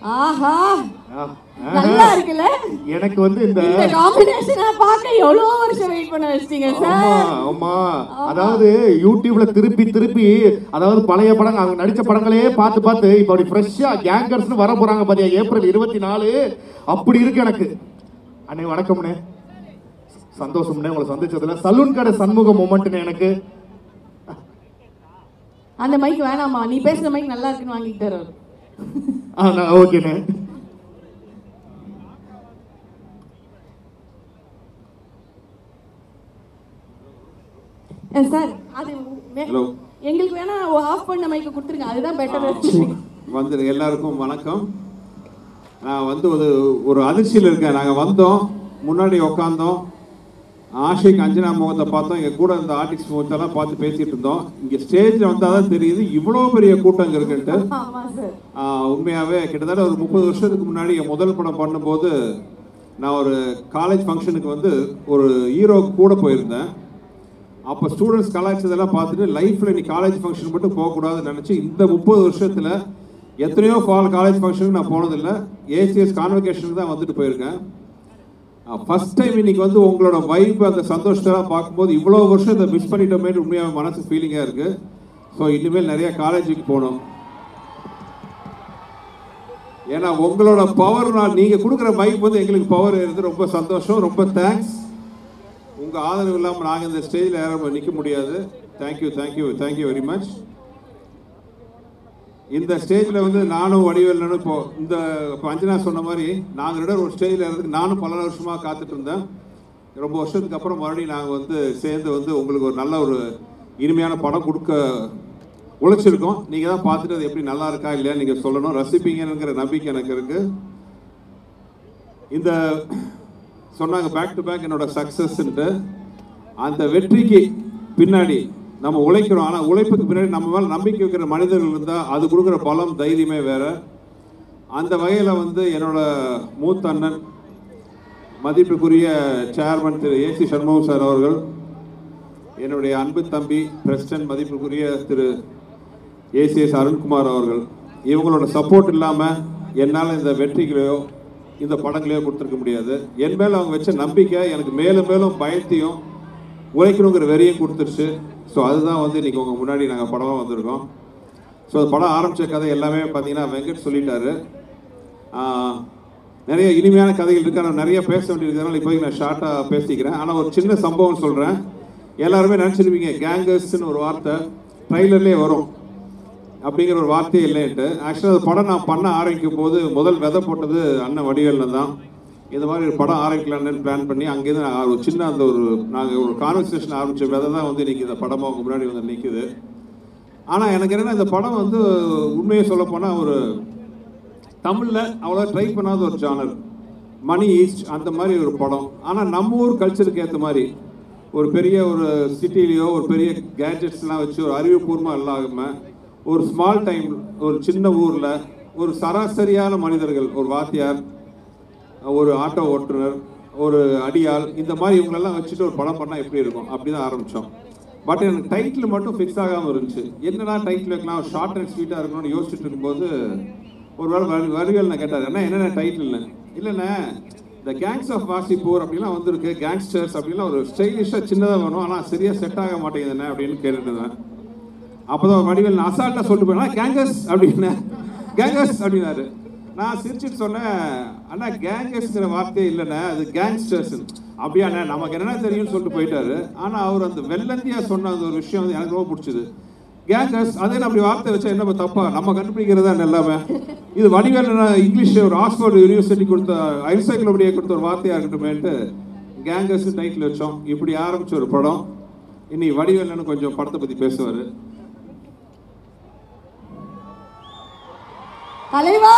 ஆஹா நல்லா இருக்குல்ல. எனக்கு வந்து இந்த காம்பினேஷனை பார்க்க எவ்வளவு வருஷம் வெயிட் பண்ண வச்சிட்டீங்க சார். ஆமா, அதாவது யூடியூப்ல திருப்பி திருப்பி அதாவது பழைய படங்கள் அவங்க நடிச்ச படங்களே பார்த்து பார்த்து இப்போ அப்படி ஃப்ரெஷ்ஷா கேங்கர்ஸ்னு வர போறாங்க பாத்தியா, ஏப்ரல் 24 அப்படி இருக்கு எனக்கு. அண்ணே வணக்கம்ண்ணே, சந்தோஷம்ண்ணே உங்களை சந்திச்சதுல. சலூன் கடை சண்முக மொமெண்ட்னு எனக்கு. அந்த மைக் வேணாமா, நீ பேசுற மைக் நல்லா இருக்குன்னு வாங்கிட்டு தர. ஓகேண்ணே. சார் அது எங்களுக்கு வேணா ஆஃப் பண்ண மைக்க கொடுத்துருங்க, அதுதான் பெட்டர். வந்து எல்லாருக்கும் வணக்கம். நான் வந்து ஒரு அதிர்ச்சியில் இருக்கேன். நாங்கள் வந்தோம், முன்னாடி உட்காந்தோம், ஆஷிக் அஞ்சனா முகத்தை பார்த்தோம், எங்கள் கூட இந்த ஆர்டிஸ்ட் முகத்தெல்லாம் பார்த்து பேசிகிட்டு இருந்தோம். இங்கே ஸ்டேஜில் வந்தால் தான் தெரியுது இவ்வளோ பெரிய கூட்டம் இங்கே இருக்குன்ட்டு. உண்மையாகவே கிட்டத்தட்ட ஒரு 30 வருஷத்துக்கு முன்னாடி என் முதல் படம் பண்ணும்போது நான் ஒரு காலேஜ் ஃபங்க்ஷனுக்கு வந்து ஒரு ஹீரோ கூட போயிருந்தேன். அப்போ ஸ்டூடெண்ட்ஸ் கலாய்ச்சதெல்லாம் பார்த்துட்டு லைஃப்பில் நீ காலேஜ் ஃபங்க்ஷன் மட்டும் போகக்கூடாதுன்னு நினச்சி இந்த 30 வருஷத்தில் எத்தனையோ காலேஜ் ஃபங்க்ஷனுக்கு நான் போனதில்லை, ஏசிஎஸ் கான்வெகேஷனுக்கு தான் வந்துட்டு போயிருக்கேன். ஃபர்ஸ்ட் டைம் இன்னைக்கு வந்து உங்களோட வைப் அந்த சந்தோஷத்தெல்லாம் பார்க்கும்போது இவ்வளோ வருஷம் இதை மிஸ் பண்ணிட்டோமே உண்மையாக மனசு ஃபீலிங்காக இருக்குது. ஸோ இனிமேல் நிறையா காலேஜுக்கு போகணும். ஏன்னா உங்களோட பவர், நீங்கள் கொடுக்குற வைப் வந்து எங்களுக்கு பவர் இருக்குது. ரொம்ப சந்தோஷம், ரொம்ப தேங்க்ஸ். உங்கள் ஆதரவு இல்லாமல் நாங்கள் இந்த ஸ்டேஜில் யாரும் நிற்க முடியாது. Thank you thank you thank you very much. இந்த ஸ்டேஜில் வந்து நானும் வடிவேலனும் இப்போ அஞ்சனா சொன்ன மாதிரி நாங்கள் ஒரு ஸ்டேஜில் இருந்து நானும் பல வருஷமாக காத்துட்டு இருந்தேன். ரொம்ப வருஷத்துக்கு அப்புறம் மறுபடியும் நாங்கள் வந்து சேர்ந்து வந்து உங்களுக்கு ஒரு நல்ல ஒரு இனிமையான படம் கொடுக்க உழைச்சிருக்கோம். நீங்கள் தான் பார்த்துட்டு அது எப்படி நல்லா இருக்கா இல்லையா நீங்கள் சொல்லணும், ரசிப்பீங்கிற நம்பிக்கை எனக்கு இருக்குது. இந்த சொன்னாங்க பேக் டு பேக் என்னோட சக்ஸஸ்ன்ட்டு. அந்த வெற்றிக்கு பின்னாடி நம்ம உழைக்கிறோம், ஆனால் உழைப்புக்கு பின்னாடி நம்ம மேலே நம்பிக்கை வைக்கிற மனிதர்கள் இருந்தால் அது கொடுக்குற பலம் தைரியமே வேறு. அந்த வகையில் வந்து என்னோட மூத்த அண்ணன் மதிப்புக்குரிய சேர்மன் திரு ஏசி சண்முகம் சார் அவர்கள், என்னுடைய அன்பு தம்பி பிரசிடன்ட் மதிப்புக்குரிய திரு ஏசிஎஸ் அருண்குமார் அவர்கள், இவங்களோட சப்போர்ட் இல்லாமல் என்னால் இந்த வெற்றிகளையோ இந்த படங்களையோ கொடுத்துருக்க முடியாது. என் மேலே அவங்க வச்ச நம்பிக்கை எனக்கு மேலும் மேலும் பயத்தையும் உழைக்கணுங்கிற வெறியும் கொடுத்துருச்சு. ஸோ அதுதான் வந்து இன்றைக்கி உங்கள் முன்னாடி நாங்கள் படமாக வந்திருக்கோம். ஸோ அந்த படம் ஆரம்பித்த கதை எல்லாமே பார்த்தீங்கன்னா வெங்கட் சொல்லிட்டாரு. நிறைய இனிமையான கதைகள் இருக்குது, ஆனால் நிறைய பேச வேண்டியிருக்கிறதுனால இப்போதைக்கு நான் ஷார்ட்டாக பேசிக்கிறேன். ஆனால் ஒரு சின்ன சம்பவம் சொல்கிறேன். எல்லாருமே நினச்சிருப்பீங்க கேங்கர்ஸ்ன்னு ஒரு வார்த்தை ட்ரைலர்லேயே வரும் அப்படிங்கிற ஒரு வார்த்தையே இல்லைன்ட்டு. ஆக்சுவலாக அந்த படம் நான் பண்ண ஆரம்பிக்கும் போது முதல் விதை போட்டது அண்ணன் வடிவேலில் தான். இந்த மாதிரி ஒரு படம் ஆரம்பிக்கலான்னு பிளான் பண்ணி அங்கேருந்து ஒரு சின்ன அந்த நாங்கள் ஒரு கான்வர்சேஷன் ஆரம்பித்த விதை தான் வந்து இன்றைக்கி இந்த படமாக அவங்க முன்னாடி வந்து நிற்குது. ஆனால் எனக்கு என்னென்னா இந்த படம் வந்து உண்மையை சொல்லப்போனால் ஒரு தமிழில் அவ்வளோ ட்ரை பண்ணாத ஒரு ஜானர், மணி ஈஸ்ட் அந்த மாதிரி ஒரு படம். ஆனால் நம்ம ஊர் கல்ச்சருக்கு ஏற்ற மாதிரி ஒரு பெரிய ஒரு சிட்டிலேயோ ஒரு பெரிய கேட்ஜெட்ஸ்லாம் வச்சு ஒரு அறிவுபூர்வமாக இல்லாமல் ஒரு ஸ்மால் டைம் ஒரு சின்ன ஊரில் ஒரு சராசரியான மனிதர்கள், ஒரு வாத்தியார், ஒரு ஆட்டோ ஓட்டுநர், ஒரு அடியாள், இந்த மாதிரி இவங்களெல்லாம் வச்சுட்டு ஒரு படம் பண்ணால் எப்படி இருக்கும் அப்படி தான் ஆரம்பித்தோம். பட் எனக்கு டைட்டில் மட்டும் ஃபிக்ஸ் ஆகாமல் இருந்துச்சு. என்னடா டைட்டில் வைக்கலாம், ஷார்ட் அண்ட் ஸ்வீட்டாக இருக்கணும்னு யோசிச்சுட்டு இருக்கும்போது ஒரு வேளை வடிவேல் நான் கேட்டார், என்னென்ன டைட்டில்னு. இல்லைண்ணே இந்த கேங்ஸ் ஆஃப் வாசிப்பூர் அப்படிலாம் வந்துருக்கு, கேங்ஸ்டர்ஸ் அப்படிலாம் ஒரு ஸ்டைலிஷாக சின்னதாக வேணும், ஆனால் சரியாக செட் ஆக மாட்டேங்குதுண்ணே அப்படின்னு கேட்டுருந்தேன். அப்போ தான் வடிவேல் நான் அசால்ட்டாக சொல்லிட்டு போயினா கேங்கர்ஸ் அப்படின்னு, கேங்கர்ஸ் அப்படின்னாரு. நான் சிரிச்சுட்டு சொன்னேன், அண்ணா கேங்கர்ஸ்ங்கிற வார்த்தையே இல்லைண்ணே, அது கேங்ஸ்டர்ஸ். அப்படியாண்ணே நமக்கு என்னென்ன தெரியும்னு சொல்லிட்டு போயிட்டாரு. ஆனால் அவர் அந்த வெள்ளந்தியாக சொன்ன அந்த ஒரு விஷயம் வந்து எனக்கு ரொம்ப பிடிச்சிது. கேங்கர்ஸ் அதே அப்படி வார்த்தை வச்சா என்ன தப்பா, நம்ம கண்டுபிடிக்கிறதா எல்லாமே. இது வடிவேல் இங்கிலீஷ் ஒரு ஆக்ஸ்போர்ட் யூனிவர்சிட்டி கொடுத்த என்சைக்ளோபீடியா கொடுத்த ஒரு வார்த்தையாக இருக்கட்டுமேன்ட்டு கேங்கர்ஸ் டைட்டில் வச்சோம். இப்படி ஆரம்பிச்ச ஒரு படம். இனி வடிவேல்னு கொஞ்சம் படத்தை பற்றி பேசுவார். தலைவா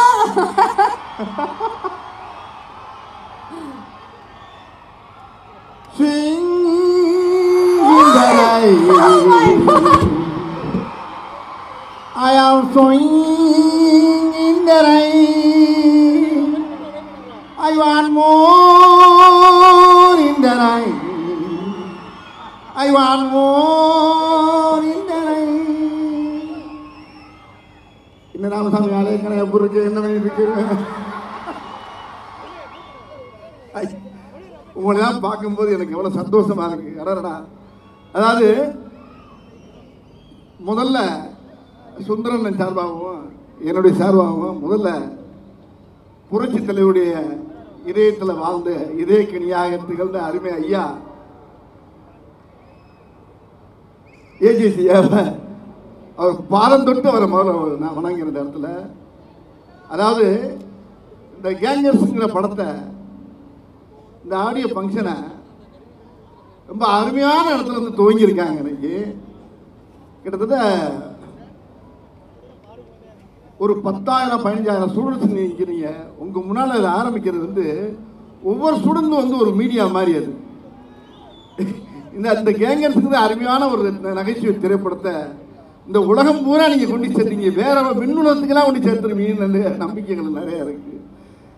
I am swinging in the rain. I want more in the rain. I want more in the rain. என்ன ராமசாமி ஆலயக்கணை எப்படி இருக்கு, என்ன பண்ணிட்டு வச்சிருவேன். உங்களெல்லாம் பார்க்கும்போது எனக்கு எவ்வளோ சந்தோஷமா இருக்கு. அடடா. அதாவது முதல்ல சுந்தரன் சார்பாகவும் என்னுடைய சார்பாகவும் முதல்ல புரட்சி தலைவருடைய இதயத்தில் வாழ்ந்த இதயக்கணியாக திகழ்ந்த அருமை ஐயா ஏஜிசியா அவர் பாதம் தொட்டு அவரை முதல்ல நான் வணங்குற இடத்துல. அதாவது இந்த கேங்கர்ஸுங்கிற படத்தை இந்த ஆடியோ ஃபங்க்ஷனை ரொம்ப அருமையான இடத்துல வந்து துவங்கியிருக்காங்க. இன்னைக்கு கிட்டத்தட்ட ஒரு 10,000-15,000 ஸ்டூடெண்ட்ஸ் நிற்கிறீங்க. உங்கள் முன்னால் அதை ஆரம்பிக்கிறது வந்து ஒவ்வொரு ஸ்டூடெண்ட்டும் வந்து ஒரு மீடியா மாதிரி. அது இந்த கேங்கர்ஸுக்கு அருமையான ஒரு நகைச்சுவை திரைப்படத்தை இந்த உலகம் பூரா நீங்கள் கொண்டு சேர்த்தீங்க. வேற மின்னுலகத்துக்கெல்லாம் கொண்டு சேர்த்துருவீங்கன்னு நம்பிக்கைகள் நிறையா இருக்குது.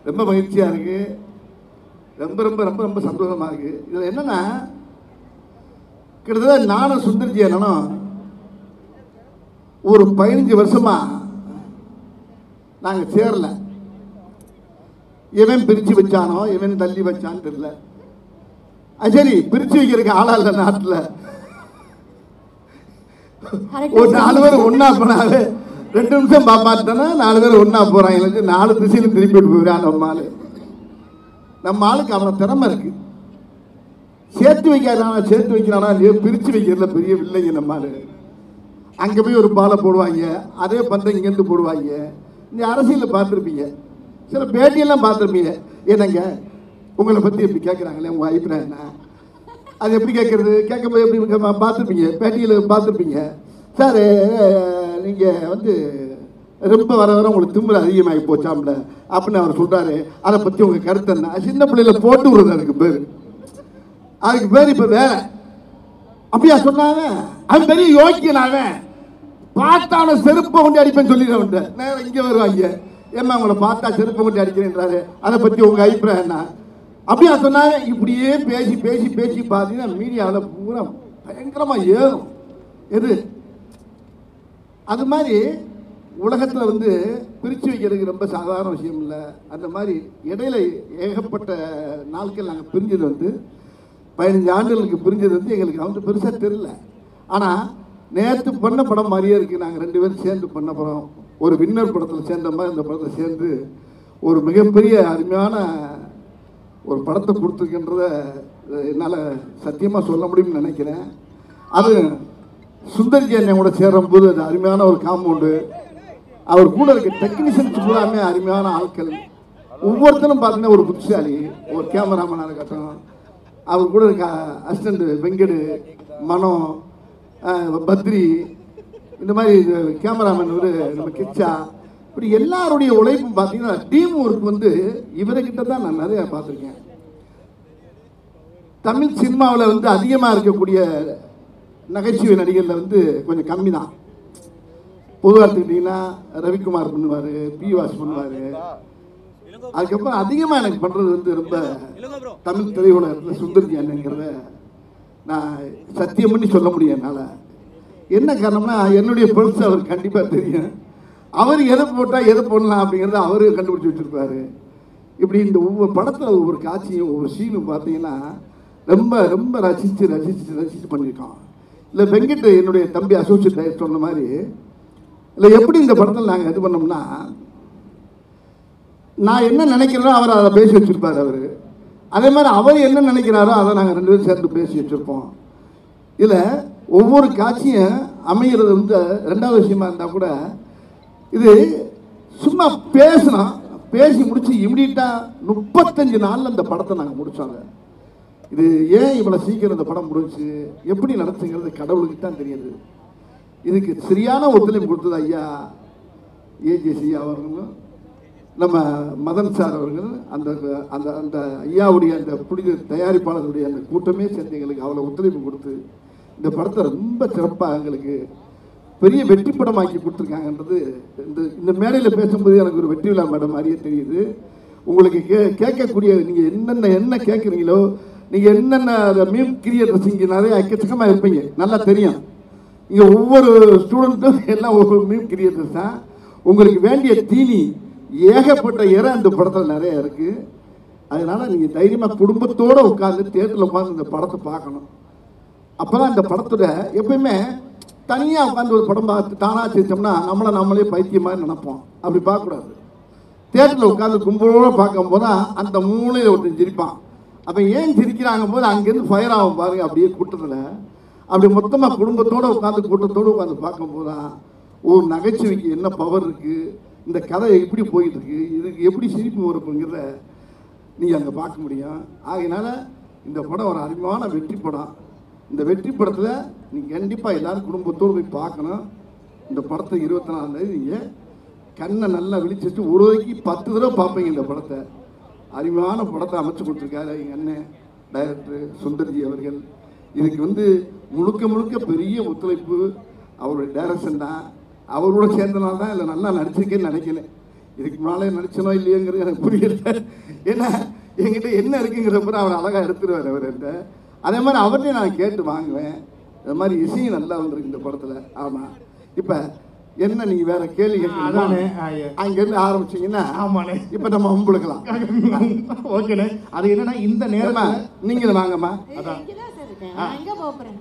ரொம்ப மகிழ்ச்சியாக இருக்குது. ரொம்ப ரொம்ப ரொம்ப ரொம்ப சந்தோஷமாக இருக்குது. இதில் என்னென்னா கிட்டத்தட்ட நானும் சுந்தர்ஜி அண்ணனும் ஒரு 15 வருஷமாக நாங்கள் சேரல. இவன் பிரித்து வச்சானோ இவன் தள்ளி வச்சான்னு தெரியல. சரி, பிரித்து வைக்கிறதுக்கு ஆளா இல்லை நாட்டில். ஒரு 4 பேர் ஒன்னா போனாவே 2 நிமிஷம் பார்த்தானா 4 பேர் ஒன்னா போறாங்க. 4 திசையிலும் திருப்பிட்டு போயிடான் நம்ம ஆளுக்கு அவனை திறமை இருக்கு. சேர்த்து வைக்காதானா சேர்த்து வைக்கிறானா இல்லையோ பிரித்து வைக்கிறதுல பெரிய இல்லைங்க. நம்ம ஆளு அங்கே போய் ஒரு பாலை போடுவாங்க, அதே பந்தை இங்கேருந்து போடுவாங்க. இந்த அரசியலில் பார்த்துருப்பீங்க, சில பேட்டியெல்லாம் பார்த்துருப்பீங்க. ஏன்னாங்க உங்களை பற்றி எப்படி கேட்குறாங்களே, உங்கள் அபிப்பிராயம் என்ன, அது எப்படி கேட்குறது, கேட்கும்போது எப்படி பார்த்துருப்பீங்க, பேட்டியில் பார்த்துருப்பீங்க. சார் நீங்கள் வந்து ரொம்ப வர வர உங்களுக்கு திமிரு அதிகமாகி போச்சாம்ல அப்படின்னு அவர் சொல்கிறாரு. அதை பற்றி உங்கள் கருத்து என்ன? சின்ன பிள்ளையில போட்டு விடுறது அதுக்கு பேர் இப்போ வேற. அப்படியா சொன்னாங்க? அவன் பெரிய யோக்கியனாக பார்த்தான செருப்பை கொண்டு அடிப்பேன்னு சொல்லிடுற நேரம் இங்கே வருவாங்க. ஏமா உங்களை பார்த்தா செருப்பை கொண்டு அடிக்கிறேன்றாரு, அதை பற்றி உங்கள் அபிப்பிராயம் என்ன? அப்படியா சொன்னாங்க? இப்படியே பேசி பேசி பேசி பார்த்தீங்கன்னா மீடியாவில் பூரா பயங்கரமாக ஏறும். எது அது மாதிரி உலகத்தில் வந்து பிரித்து வைக்கிறதுக்கு ரொம்ப சாதாரண விஷயம் இல்லை. அந்த மாதிரி இடையில ஏகப்பட்ட நாட்கள் நாங்கள் பிரிஞ்சது வந்து 15 ஆண்டுகளுக்கு பிரிஞ்சது வந்து எங்களுக்கு வந்து பெருசாக தெரியல. ஆனால் நேற்று பண்ண படம் மாதிரியே இருக்குது. நாங்கள் 2 பேரும் சேர்ந்து பண்ண படம், ஒரு வின்னர் படத்தில் சேர்ந்த மாதிரி இந்த படத்தில் சேர்ந்து ஒரு மிகப்பெரிய அருமையான ஒரு படத்தை கொடுத்துருக்கின்றத என்னால் சத்தியமாக சொல்ல முடியும்னு நினைக்கிறேன். அது சுந்தர்ஜி அண்ணன் கூட சேரும்போது அது அருமையான ஒரு காம்பவுண்டு. அவர் கூட இருக்க டெக்னீஷியன்ஸ் பூராமே அருமையான ஆட்கள். ஒவ்வொருத்தரும் பார்த்தீங்கன்னா ஒரு புத்திசாலி, ஒரு கேமராமேனாக இருக்கட்டும், அவர் கூட இருக்க அசிஸ்டண்ட் வெங்கடு, மனோ, பத்ரி, இந்த மாதிரி கேமராமேன் நம்ம கிச்சா, இப்படி எல்லாருடைய உழைப்பும் பார்த்தீங்கன்னா டீம் ஒர்க் வந்து இவர்கிட்ட தான் நான் நிறைய பார்த்துருக்கேன். தமிழ் சினிமாவில் வந்து அதிகமாக இருக்கக்கூடிய நகைச்சுவை நடிகரில் வந்து கொஞ்சம் கம்மி தான். பொதுவாக எடுத்துக்கிட்டிங்கன்னா ரவிக்குமார் பண்ணுவார், பி வாஸ் பண்ணுவார். அதுக்கப்புறம் அதிகமாக எனக்கு பண்ணுறது வந்து ரொம்ப தமிழ் திரையுலகத்தில் சுந்தர்ஜி அண்ணங்கிறத நான் சத்தியம் பண்ணி சொல்ல முடியும் என்னால். என்ன காரணம்னா என்னுடைய பல்ஸ் அவர் கண்டிப்பாக தெரியும். அவர் எதை போட்டால் எதை போடலாம் அப்படிங்கிறத அவரு கண்டுபிடிச்சி வச்சுருப்பாரு. இப்படி இந்த ஒவ்வொரு படத்தில் ஒவ்வொரு காட்சியும் ஒவ்வொரு சீனும் பார்த்தீங்கன்னா ரொம்ப ரொம்ப ரசித்து ரசித்து ரசித்து பண்ணியிருக்கோம். இல்லை வெங்கட் என்னுடைய தம்பி அசோசியேட் டைரக்டர் சொன்ன மாதிரி இல்லை எப்படி இந்த படத்தில் நாங்கள் இது பண்ணோம்னா நான் என்ன நினைக்கிறேனோ அவர் அதை பேசி வச்சுருப்பார். அவர் அதே மாதிரி அவர் என்ன நினைக்கிறாரோ அதை நாங்கள் 2 பேரும் சேர்ந்து பேசி வச்சுருப்போம். இதில் ஒவ்வொரு காட்சியும் அமைகிறது வந்து 2வது விஷயமா இருந்தால் கூட இது சும்மா பேசணும், பேசி முடிச்சு இமிடியட்டாக 35 நாளில் இந்த படத்தை நாங்கள் முடித்தோங்க. இது ஏன் இவ்வளோ சீக்கிரம் இந்த படம் முடிச்சு எப்படி நடத்துங்கிறது கடவுளுக்கு தான் தெரியுது. இதுக்கு சரியான ஒத்துழைப்பு கொடுத்தது ஐயா ஏஜிசி அவர்களும் நம்ம மதன் சார் அவர்கள், அந்த அந்த அந்த ஐயாவுடைய அந்த புனித தயாரிப்பாளர்களுடைய அந்த கூட்டமே சேர்ந்து எங்களுக்கு அவ்வளோ ஒத்துழைப்பு கொடுத்து இந்த படத்தை ரொம்ப சிறப்பாக எங்களுக்கு பெரிய வெற்றி படமாக்கி கொடுத்துருக்காங்கன்றது இந்த மேடையில் பேசும்போது எனக்கு ஒரு வெற்றி விழா மேடம் மாதிரியே தெரியுது. உங்களுக்கு கேட்கக்கூடிய நீங்கள் என்ன கேட்குறீங்களோ, நீங்கள் என்னென்ன மீம் கிரியேட்டர்ஸ் இங்கே நிறைய எக்கச்சக்கமாக இருப்பீங்க, நல்லா தெரியும். இங்கே ஒவ்வொரு ஸ்டூடெண்ட்டும் எல்லாம் ஒவ்வொரு மீம் கிரியேட்டர்ஸ் தான். உங்களுக்கு வேண்டிய தீனி ஏகப்பட்ட இறை அந்த படத்தில் நிறைய இருக்குது. அதனால் நீங்கள் தைரியமாக குடும்பத்தோடு உட்காந்து தியேட்டரில் உட்காந்து இந்த படத்தை பார்க்கணும். அப்போ தான் இந்த படத்தோட எப்பயுமே தனியாக உட்காந்து ஒரு படம் பார்த்து தானாக சிரிச்சோம்னா நம்மளே பைத்தியம் மாதிரி நினைப்போம். அப்படி பார்க்கக்கூடாது. தியேட்டரில் உட்காந்து கும்பலோடு பார்க்கும்போது தான் அந்த மூளையில் ஒருத்தர் சிரிப்பான். அப்போ ஏன் சிரிக்கிறாங்க போது அங்கேருந்து ஃபயர் ஆகும் பாருங்க. அப்படியே கூட்டத்தில் அப்படி மொத்தமாக குடும்பத்தோடு உட்காந்து கூட்டத்தோடு உட்காந்து பார்க்கும்போது தான் ஒரு நகைச்சுவைக்கு என்ன பவர் இருக்குது, இந்த கதை எப்படி போயிட்டு இருக்கு, இதுக்கு எப்படி சிரிப்பு வருங்கிறத நீங்கள் அங்கே பார்க்க முடியும். ஆகையினால இந்த படம் ஒரு அருமையான வெற்றி படம். இந்த வெற்றி படத்தில் நீங்கள் கண்டிப்பாக எல்லோரும் குடும்பத்தோடு போய் பார்க்கணும். இந்த படத்தை 24ஆம் தேதி நீங்கள் கண்ணை நல்லா விழிச்சிட்டு ஒரு வரைக்கு 10 தடவை பார்ப்பீங்க. இந்த படத்தை அருமையான படத்தை அமைச்சு கொடுத்துருக்காரு எங்கள் அண்ணன் டைரக்டர் சுந்தர்ஜி அவர்கள். இதுக்கு முழுக்க முழுக்க பெரிய ஒத்துழைப்பு அவருடைய டைரக்ஷன் தான். அவரோட சேர்ந்தனால தான் இல்லை நல்லா நடிச்சிருக்கேன்னு நினைக்கிறேன். இதுக்கு முன்னாலே நடிச்சனோ இல்லையோங்கிறது எனக்கு புரியல. ஏன்னா என்கிட்ட என்ன இருக்குங்கிறப்ப அவர் அழகாக எடுத்துருவார் அவர்கிட்ட. அதே மாதிரி அவர்கிட்டையும் நான் கேட்டு வாங்குவேன். அது மாதிரி இசையும் நல்லா வந்திருக்கு இந்த படத்தில். ஆமாம். இப்போ என்ன நீங்கள் வேற கேள்வி கேட்கலானே அங்கேருந்து ஆரம்பிச்சிங்கன்னா ஆமாண்ணே இப்போ நம்ம அம்புழுக்கலாம். ஓகேண்ணே. அது என்னன்னா இந்த நேரம் நீங்கள் வாங்கம்மா. அதான்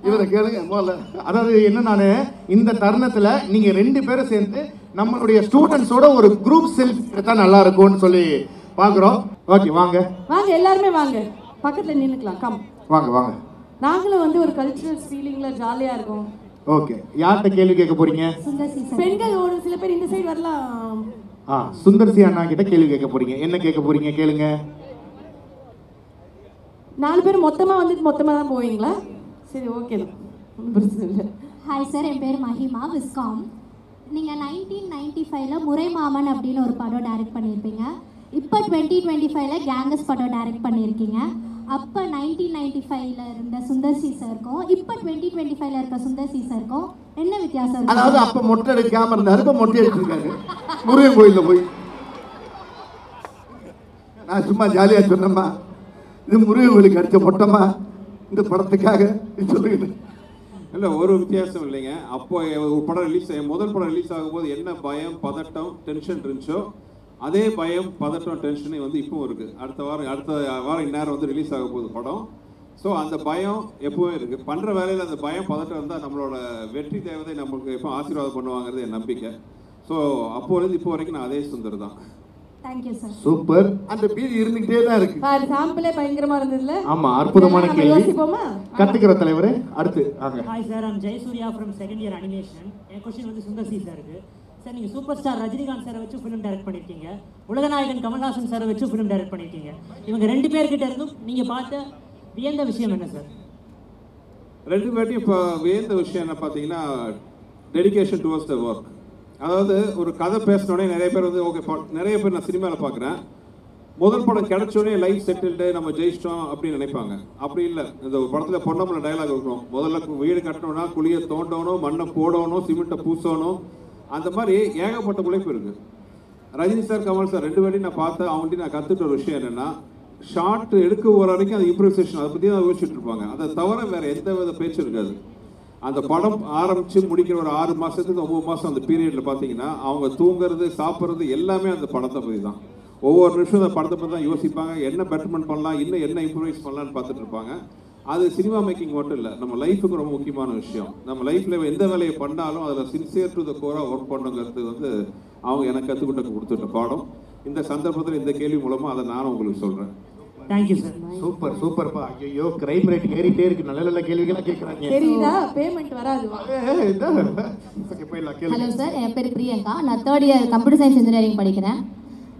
இவரை கேளுங்க முதல்ல. அதாவது என்னன்னானே இந்த தருணத்தில் நீங்கள் 2 பேரும் சேர்ந்து நம்மளுடைய ஸ்டூடெண்ட்ஸோட ஒரு குரூப் செல்ஃபி எடுத்தால் நல்லா இருக்கும்னு சொல்லி பார்க்குறோம். ஓகே வாங்க வாங்க எல்லாருமே வாங்க பக்கத்தில் நின்றுக்கலாம். கம் வாங்க வாங்க. நாங்களும் ஒரு கல்ச்சுரல் ஃபீலிங்கில் ஜாலியாக இருக்கோம். ஓகே யார்கிட்ட கேள்வி கேட்க போறீங்க? பெண்கள் ஒரு சில பேர் இந்த சைடு வரலாம். சுந்தர்சி அண்ணா கிட்ட கேள்வி கேட்க போறீங்க. என்ன கேட்க போறீங்க கேளுங்க. 4 பேர் மொத்தமாக தான் போவீங்களா? சரி ஓகே தான், ஒன்றும் பிரச்சனை இல்லை. ஹாய் சார், என் பேர் மஹிமா விஸ்காம். நீங்கள் 1995ல் முறை மாமன் அப்படின்னு ஒரு படம் டைரக்ட் பண்ணியிருப்பீங்க. இப்போ 2025ல் கேங்கஸ் படம் டைரக்ட் பண்ணியிருக்கீங்க. அப்போ 1995ல் இருந்த சுந்தர்சி சாருக்கும் இப்போ 2025ல் இருக்க சுந்தர்சி சாருக்கும் என்ன வித்தியாசம் இருக்கு? அதாவது அப்போ மொட்டை அடிக்காமல் இருந்தாரு, இப்போ மொட்டை அடிச்சிருக்காரு முருகன் கோயிலில் போய். நான் சும்மா ஜாலியாக சொன்னேம்மா, இது முருகன் கோயிலுக்கு அடித்த மொட்டமா இந்த படத்துக்காக சொல்லுங்க. இல்லை ஒரு வித்தியாசம் இல்லைங்க. அப்போ ஒரு படம் முதல் படம் ரிலீஸ் ஆகும்போது என்ன பயம் பதட்டம் டென்ஷன் இருந்துச்சோ அதே பயம் பதட்டம் டென்ஷன் இப்போ இருக்குது. அடுத்த வாரம் இந்நேரம் ரிலீஸ் ஆக போகுது படம். ஸோ அந்த பயம் எப்போவும் இருக்குது. பண்ணுற வேலையில் அந்த பயம் பதட்டம் இருந்தால் நம்மளோட வெற்றி தேவதை நம்மளுக்கு எப்போ ஆசீர்வாதம் பண்ணுவாங்கிறது என் நம்பிக்கை. ஸோ அப்போலேருந்து இப்போ வரைக்கும் நான் அதே சுந்தர் தான். Thank you sir. சூப்பர். அந்த பீதி இருந்துகிட்டே தான் இருக்கு. பாரு சாம்பிளே பயங்கரமா இருந்ததுல. ஆமா அற்புதமான கேள்வி. யோசிப்போமா? கத்துக்கிற தலைவரே அடுத்து வாங்க. Hi sir, I'm Jayasurya from second year animation. என் क्वेश्चन சுந்தர்சி சாருக்கு. சார் நீங்கள் சூப்பர் ஸ்டார் ரஜினிகாந்த் சாரை வச்சு ஃபிலிம் டைரக்ட் பண்ணியிருக்கீங்க, உலகநாயகன் கமல்ஹாசன் சாரை வச்சு ஃபிலிம் டைரக்ட் பண்ணியிருக்கீங்க. இவங்க 2 பேர்கிட்ட இருந்தும் நீங்கள் பார்த்த வியந்த விஷயம் என்ன சார்? 2 பேர்ட்டையும் இப்போ வியந்த விஷயம் என்ன பார்த்தீங்கன்னா டெடிகேஷன் டுவர்ட்ஸ் த ஒர்க். அதாவது ஒரு கதை பேசினோடனே நிறைய பேர் ஓகே நிறைய பேர் நான் சினிமாவில் பார்க்குறேன், முதல் படம் கிடைச்சோடனே லைஃப் செட்டில்டு நம்ம ஜெயிச்சிட்டோம் அப்படின்னு நினைப்பாங்க. அப்படி இல்லை. இந்த ஒரு படத்தில் பொன்னம்பல டைலாக் இருக்கணும், முதல்ல வீடு கட்டணும்னா குழியை தோண்டணும், மண்ணை போடணும், சிமெண்ட்டை பூசணும். அந்த மாதிரி ஏகப்பட்ட உழைப்பு இருக்குது. ரஜினி சார் கமல் சார் 2 பேரையும் நான் பார்த்தேன். அவங்கள்ட்ட நான் கற்றுட்ட ஒரு விஷயம் என்னென்னா ஷார்ட் எடுக்க ஒரு வரைக்கும் அது இம்ப்ரூவைசேஷன் அதை பற்றி தான் யோசிச்சுட்டு இருப்பாங்க. அதை தவிர வேறு எந்த வித பேச்சும் இருக்காது. அந்த படம் ஆரம்பித்து முடிக்கிற ஒரு 6 மாதத்துக்கு 9 மாதம் அந்த பீரியடில் பார்த்தீங்கன்னா அவங்க தூங்குறது சாப்பிட்றது எல்லாமே அந்த படத்தை பற்றி தான். ஒவ்வொரு நிமிஷம் அந்த படத்தை பற்றி தான் யோசிப்பாங்க. என்ன பெட்டர்மெண்ட் பண்ணலாம், இன்னும் என்ன இம்ப்ரூவைஸ் பண்ணலான்னு பார்த்துட்டு இருப்பாங்க. அது சினிமா மேக்கிங் மட்டும் இல்லை, நம்ம லைஃபுக்கு ரொம்ப முக்கியமான விஷயம். நம்ம லைஃப்பில் எந்த வேலையை பண்ணாலும் அதில் சின்சியர் டு த கோராக ஒர்க் பண்ணுங்கிறது அவங்க எனக்கு கொடுத்துட்ட பாடம். இந்த சந்தர்ப்பத்தில் இந்த கேள்வி மூலமாக அதை நானும் உங்களுக்கு சொல்கிறேன். Thank you sir. சூப்பர் சூப்பர்ப்பா. ஐயோ கிரைம் ரேட் ஏறிட்டே இருக்கு. நல்ல நல்ல கேள்விகளாக கேட்குறாங்க. தெரியுதா? பேமெண்ட் வராது. ஓகே போயிடலாம். கேள்வி. ஹலோ சார், என் பேர் பிரியங்கா. நான் 3rd year computer science engineering படிக்கிறேன்.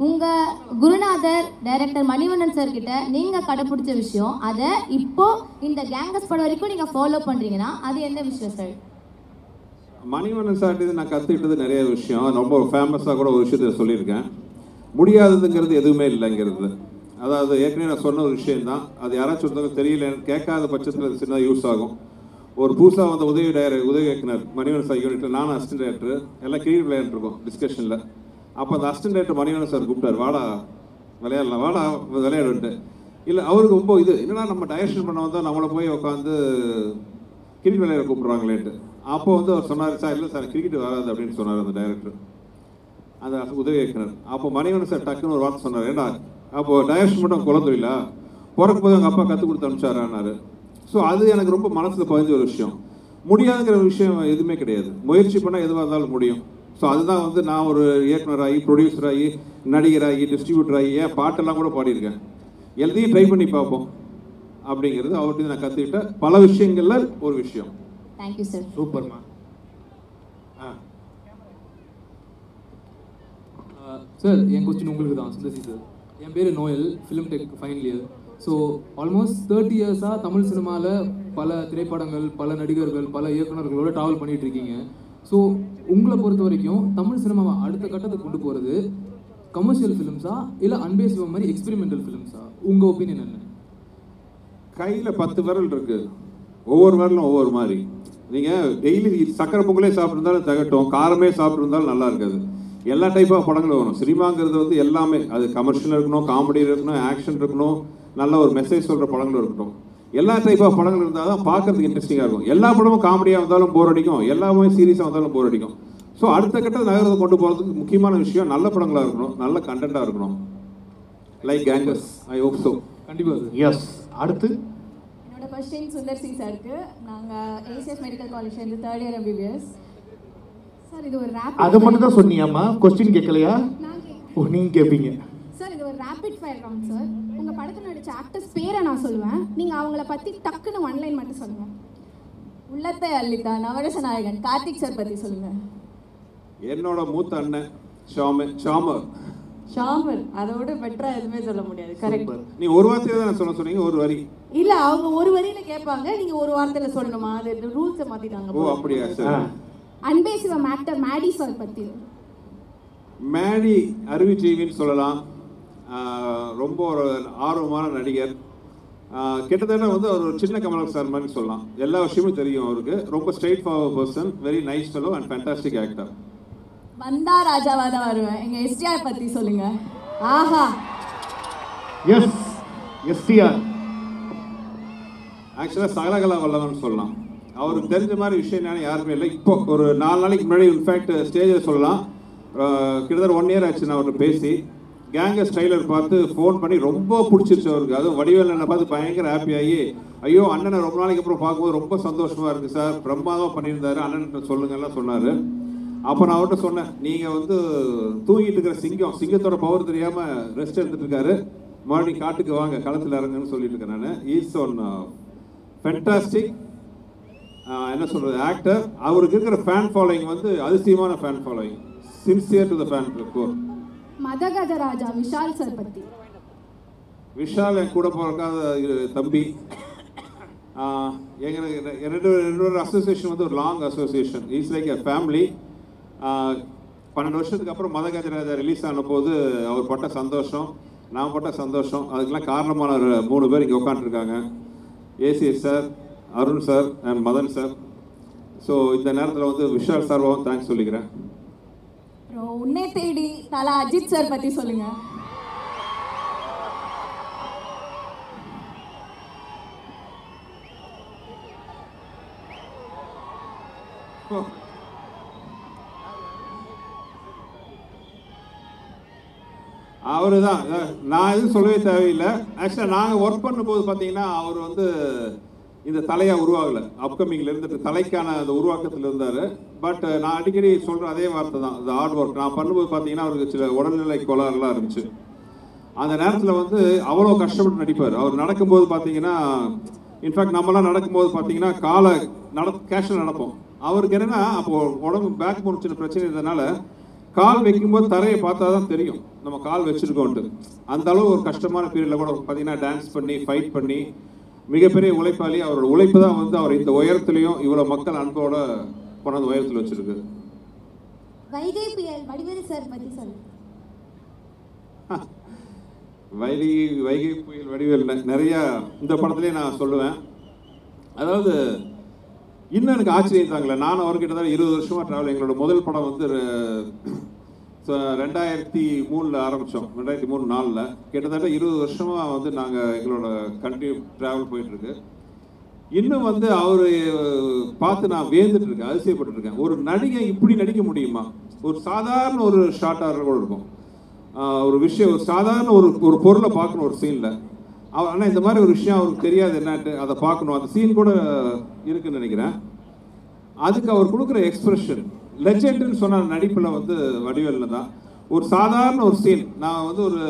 உங்கள் குருநாதர் டைரக்டர் மணிவண்ணன் சார் கிட்ட நீங்கள் கடைப்பிடிச்ச விஷயம், அதை இப்போ இந்த கேங்கஸ் படம் வரைக்கும் நீங்கள் ஃபாலோ பண்ணுறீங்கன்னா அது என்ன விஷயம் சார்? மணிவண்ணன் சார்ட்டு நான் கற்றுக்கிட்டது நிறைய விஷயம். ரொம்ப ஃபேமஸாக கூட ஒரு விஷயத்தை சொல்லியிருக்கேன். முடியாததுங்கிறது எதுவுமே இல்லைங்கிறது. அதாவது ஏற்கனவே நான் சொன்ன ஒரு விஷயந்தான். அது யாராச்சும் ஒருத்தவங்க தெரியல கேட்காத பட்சத்தில் அது சின்னதாக யூஸ் ஆகும். ஒரு புதுசாக வந்த உதவி இயக்குனர் மணிவண்ணன் சார் யூனிட்டில் நானும் அசிஸ்டன்ட் டைரக்டர் எல்லாம் கிரிக்கெட் விளையாண்டுருக்கோம் டிஸ்கஷனில். அப்போ அந்த அசிஸ்டன்ட் டைரக்டர் மணிவண்ணன் சார் கூப்பிட்டார், வாடா விளையாடலாம், வாடா விளையாடுன்ட்டு. இல்லை அவருக்கு ரொம்ப என்னன்னா நம்ம டைரக்ஷன் பண்ண வந்தால் நம்மளை போய் உட்காந்து கிரிக்கெட் விளையாட கூப்பிட்றாங்களேன்ட்டு. அப்போ அவர் சொன்னார், சார் இல்லை சார் கிரிக்கெட் வராது அப்படின்னு சொன்னார் அந்த டைரக்டர். அந்த உதவி இயக்குனர். அப்போ மணிவண்ணன் சார் டக்குன்னு ஒரு வார்த்தை சொன்னார், ஏன்னா அப்போது டைரக்ஷன் மட்டும் குலத்தொழிலா பிறக்கும் போது அவங்க அப்பா கற்றுக் கொடுத்து அனுப்பிச்சாரான்னாரு. ஸோ அது எனக்கு ரொம்ப மனசில் பதிஞ்ச ஒரு விஷயம். முடியாதுங்கிற விஷயம் எதுவுமே கிடையாது, முயற்சி பண்ணால் எதுவாக இருந்தாலும் முடியும். ஸோ அதுதான் வந்து நான் ஒரு இயக்குனராகி, ப்ரொடியூசராகி, நடிகராகி, டிஸ்ட்ரிபியூட்டராகி, ஏன் பாட்டெல்லாம் கூட பாடியிருக்கேன். எல்லாத்தையும் ட்ரை பண்ணி பார்ப்போம் அப்படிங்கிறது அவர்கிட்ட நான் கற்றுக்கிட்ட பல விஷயங்கள்ல ஒரு விஷயம். Thank you sir. சூப்பர்மா. சார் என் கொஸ்டின் உங்களுக்கு தான் சுந்தர்சி சார். என் பேர் Noel, film tech final year. So almost 30 இயர்ஸாக தமிழ் சினிமாவில் பல திரைப்படங்கள், பல நடிகர்கள், பல இயக்குநர்களோட ட்ராவல் பண்ணிகிட்டு இருக்கீங்க. ஸோ உங்களை பொறுத்த வரைக்கும் தமிழ் சினிமாவை அடுத்த கட்டத்துக்கு கொண்டு போகிறது கமர்ஷியல் ஃபிலிம்ஸா இல்லை அன்பேசிவம் மாதிரி எக்ஸ்பெரிமெண்டல் ஃபிலிம்ஸா? உங்கள் ஒப்பீனியன் என்ன? கையில் 10 விரல் இருக்கு, ஒவ்வொரு விரலும் ஒவ்வொரு மாதிரி. நீங்கள் டெய்லி சக்கரை பொங்கலே சாப்பிட்ருந்தாலும் தகட்டும், காரமே சாப்பிட்ருந்தாலும் நல்லா இருக்காது. எல்லா டைப் ஆஃப் படங்களும் வரும். சினிமாங்கிறது வந்து எல்லாமே, அது கமர்ஷியல் இருக்கணும், காமெடி இருக்கணும், ஆக்ஷன் இருக்கணும், நல்ல ஒரு மெசேஜ் சொல்கிற படங்களும் இருக்கட்டும். எல்லா டைப் ஆஃப் படங்கள் இருந்தால் தான் பார்க்கறதுக்கு இன்ட்ரெஸ்டிங்காக இருக்கும். எல்லா படமும் காமெடியாக இருந்தாலும் போர் அடிக்கும், எல்லாமே சீரியஸாக இருந்தாலும் போர் அடிக்கும். ஸோ அடுத்த கட்டத்தை நகரத்தை கொண்டு போகிறதுக்கு முக்கியமான விஷயம் நல்ல படங்களாக இருக்கணும், நல்ல கண்டென்ட்டாக இருக்கணும். Like gangers, I hope so. கண்டிப்பாக. எஸ். அடுத்து என்னோட கொஸ்டின் சுந்தர் சி சாருக்கு. நாங்கள் ஏசிஎஸ் மெடிக்கல் காலேஜ்லேருந்து 3rd இயர் MBBS. சார் இது ஒரு ரேப். அதை மட்டும் தான் சொன்னியாம்மா, கொஸ்டின் கேட்கலையா? ஓ, நீங்கள் கேட்பீங்க. சார் இது ஒரு ரேபிட் ஃபயர் ரவுண்ட் சார். உங்கள் படத்தில் நடித்த ஆக்டர்ஸ் பேரை நான் சொல்லுவேன், நீங்கள் அவங்கள பற்றி டக்குன்னு 1 லைன் மட்டும் சொல்லுங்கள். உள்ளத்தை அள்ளித்தா நவரச நாயகன் கார்த்திக் சார் பற்றி சொல்லுங்கள். என்னோட மூத்த அண்ணன் ஷாமர். ஷாமர் அதோட பெட்டரா எதுவுமே சொல்ல முடியாது. கரெக்ட். நீ ஒரு வார்த்தையை தான் சொல்ல சொன்னீங்க, ஒரு வரி இல்ல அவங்க ஒரு வரியில கேட்பாங்க, நீங்க ஒரு வார்த்தையில சொல்லணுமா? அது ரூல்ஸை மாத்திட்டாங்க. ஓ அப்படியா சார். அன்பே சிவம் ஆக்டர் மேடி சார் பற்றி. மேடி அறிவுஜீவின்னு சொல்லலாம். ரொம்ப ஒரு ஆர்வமான நடிகர். கிட்டத்தட்ட வந்து அவர் ஒரு சின்ன கமலஹாசன் சார் மாதிரி சொல்லலாம். எல்லா விஷயமும் தெரியும் அவருக்கு. ரொம்ப straight forward person, very nice fellow and fantastic actor. வந்தா ராஜாவா தான் வருவேன். எங்க எஸ்டிஆர் பத்தி சொல்லுங்க. ஆஹா. எஸ், எஸ்டிஆர் ஆக்சுவலாக சகலகலா வல்லவன் சொல்லலாம். அவருக்கு தெரிஞ்ச மாதிரி விஷயம் யாருமே இல்லை. இப்போ ஒரு 4 நாளைக்கு முன்னாடி இன்ஃபேக்ட் ஸ்டேஜில் சொல்லலாம், கிட்டத்தட்ட 1 இயர் ஆச்சு நான் அவர்கிட்ட பேசி. கேங்கர்ஸ் ட்ரைலர் பார்த்து ஃபோன் பண்ணி ரொம்ப பிடிச்சிருச்சு அவருக்கு. அதுவும் வடிவேல் அண்ணனை பார்த்து பயங்கர ஹாப்பியாகி, ஐயோ அண்ணனை ரொம்ப நாளைக்கு அப்புறம் பார்க்கும்போது ரொம்ப சந்தோஷமாக இருக்குது சார், பிரம்மாதமாக பண்ணியிருந்தாரு, அண்ணன் சொல்லுங்கலாம் சொன்னார். அப்போ நான் அவர்கிட்ட சொன்னேன், நீங்கள் வந்து தூங்கிட்டு இருக்கிற சிங்கத்தோட பவர் தெரியாமல் ரெஸ்ட் எடுத்துகிட்டு இருக்காரு, மறுபடியும் காட்டுக்கு வாங்க, களத்தில் இறங்குன்னு சொல்லிட்டு இருக்கேன் நான். இஸ் ஒன் ஃபென்டாஸ்டிக் என்ன சொல்கிறது ஆக்டர். அவருக்கு இருக்கிற ஃபேன் ஃபாலோயிங் வந்து அதிசயமான fan following, sincere to the fan core. Madha Gaja Raja Vishal sir பற்றி. விஷால் என் கூட பிறக்காத தம்பி. எங்களுக்கு ரெண்டு அசோசியேஷன் வந்து ஒரு long association. It's like a family. 12 வருஷத்துக்கு அப்புறம் மதகஜராஜா ரிலீஸ் ஆன போது அவர் பட்ட சந்தோஷம், நான் பட்ட சந்தோஷம், அதுக்கெல்லாம் காரணமான 3 பேர் இங்கே உட்காந்துருக்காங்க. ACS sir, Arun sir and Madan sir. So இந்த நேரத்தில் வந்து விஷால் சார்பாகவும் தேங்க்ஸ் சொல்லிக்கிறேன். உன்னை தேடி தலா அஜித் சார் பத்தி சொல்லுங்க. அவரு தான், நான் எதுவும் சொல்லவே தேவையில்லை. ஆக்சுவலாக நாங்கள் ஒர்க் பண்ணும்போது பார்த்தீங்கன்னா அவர் வந்து இந்த தலையாக உருவாகலை. அப்கமிங்கில் இருந்துட்டு தலைக்கான அந்த உருவாக்கத்தில் இருந்தார். பட் நான் அடிக்கடி சொல்கிற அதே வார்த்தை தான், இந்த ஹார்ட் ஒர்க். நான் பண்ணும்போது பார்த்தீங்கன்னா அவருக்கு சில உடல்நிலை கோளாறுலாம் இருந்துச்சு. அந்த நேரத்தில் வந்து அவ்வளோ கஷ்டப்பட்டு நடிப்பார். அவர் நடக்கும்போது பார்த்தீங்கன்னா, இன்ஃபேக்ட் நம்மலாம் நடக்கும்போது பார்த்தீங்கன்னா காலை கேஷில் நடப்போம். அவருக்கு என்னென்னா அப்போது உடம்பு பேக் போன் சின்ன பிரச்சனை இருந்ததுனால கால் வைக்கும்போது தரையை பார்த்தா தான் தெரியும் நம்ம கால் வச்சுருக்கோன்ட்டு. அந்த அளவு ஒரு கஷ்டமான பீரியடில் கூட பார்த்தீங்கன்னா டான்ஸ் பண்ணி ஃபைட் பண்ணி மிகப்பெரிய உழைப்பாளி. அவரோட உழைப்பு தான் வந்து அவர் இந்த உயரத்துலையும் இவ்வளோ மக்கள் அன்போட கொண்டாந்து உயரத்தில் வச்சுருக்கு. வைகை புயல் வடிவேல் சார் பற்றி சொல்லுங்க. வைகை புயல் வடிவேல் நிறையா இந்த படத்துலேயே நான் சொல்லுவேன். அதாவது இன்னும் எனக்கு ஆச்சரியம் தாங்களே, நானும் அவர்கிட்ட தான் 20 வருஷமாக ட்ராவல். எங்களோட முதல் படம் வந்து 2003 ஆரம்பித்தோம், 2003-4. கிட்டத்தட்ட 20 வருஷமாக வந்து நாங்கள் எங்களோட கண்டினியூ ட்ராவல் போயிட்டுருக்கு. இன்னும் வந்து அவர் பார்த்து நான் வேந்துட்டு இருக்கேன், அதிசயப்பட்டுருக்கேன். ஒரு நடிகை இப்படி நடிக்க முடியுமா? ஒரு சாதாரண ஒரு ஷார்ட்டாக கூட இருக்கும். ஒரு விஷயம், ஒரு சாதாரண ஒரு பொருளை பார்க்கணும் ஒரு சீனில். ஆனால் இந்த மாதிரி ஒரு விஷயம் அவருக்கு தெரியாது என்னன்ட்டு, அதை பார்க்கணும். அந்த சீன் கூட இருக்குன்னு நினைக்கிறேன். அதுக்கு அவர் கொடுக்குற எக்ஸ்பிரஷன் லெஜெண்டுன்னு சொன்ன நடிப்பில் வந்து வடிவேலில் தான். ஒரு சாதாரண ஒரு சீன் நான் வந்து ஒரு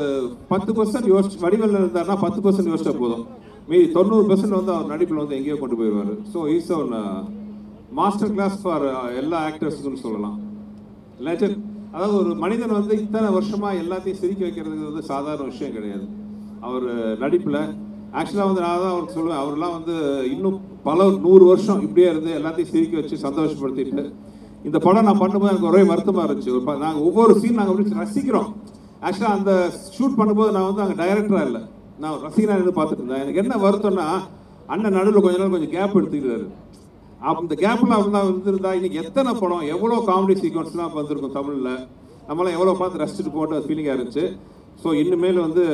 10% யோசிச்சு, வடிவேலில் இருந்தாருன்னா 10% யோசிச்சா போதும், மீதி 90% வந்து அவர் நடிப்பில் வந்து எங்கேயோ கொண்டு போயிடுவார். So is one master class for எல்லா ஆக்டர்ஸுக்குன்னு சொல்லலாம். லெஜெண்ட். அதாவது ஒரு மனிதன் வந்து இத்தனை வருஷமாக எல்லாத்தையும் சிரிக்க வைக்கிறதுக்கு வந்து சாதாரண விஷயம் கிடையாது. அவர் நடிப்பில் ஆக்சுவலாக வந்து நான் தான் அவருக்கு சொல்லுவேன், அவரெல்லாம் வந்து இன்னும் பல 100 வருஷம் இப்படியே இருந்து எல்லாத்தையும் சிரிக்க வச்சு சந்தோஷப்படுத்திட்டு. இந்த படம் நான் பண்ணும்போது எனக்கு ஒரே வருத்தமாக இருந்துச்சு. நாங்கள் ஒவ்வொரு சீன் நாங்கள் அப்படி ரசிக்கிறோம். ஆக்சுவலாக அந்த ஷூட் பண்ணும்போது நான் வந்து அங்கே டைரக்டராக இல்லை, நான் ரசிகனாக இருந்து பார்த்துட்டு இருந்தேன். எனக்கு என்ன வருத்தம்னா, அண்ணன் நடுவில் கொஞ்ச நாள் கொஞ்சம் கேப் எடுத்துக்கிறாரு. அந்த கேப்பில் அவர்தான் இருந்திருந்தா இன்னைக்கு எத்தனை படம், எவ்வளோ காமெடி சீக்வன்ஸ்லாம் வந்திருக்கும் தமிழில், நம்மளாம் எவ்வளோ பார்த்து ரசிச்சுட்டு போட்டு ஃபீலிங்காக இருந்துச்சு. ஸோ இனிமேல் வந்து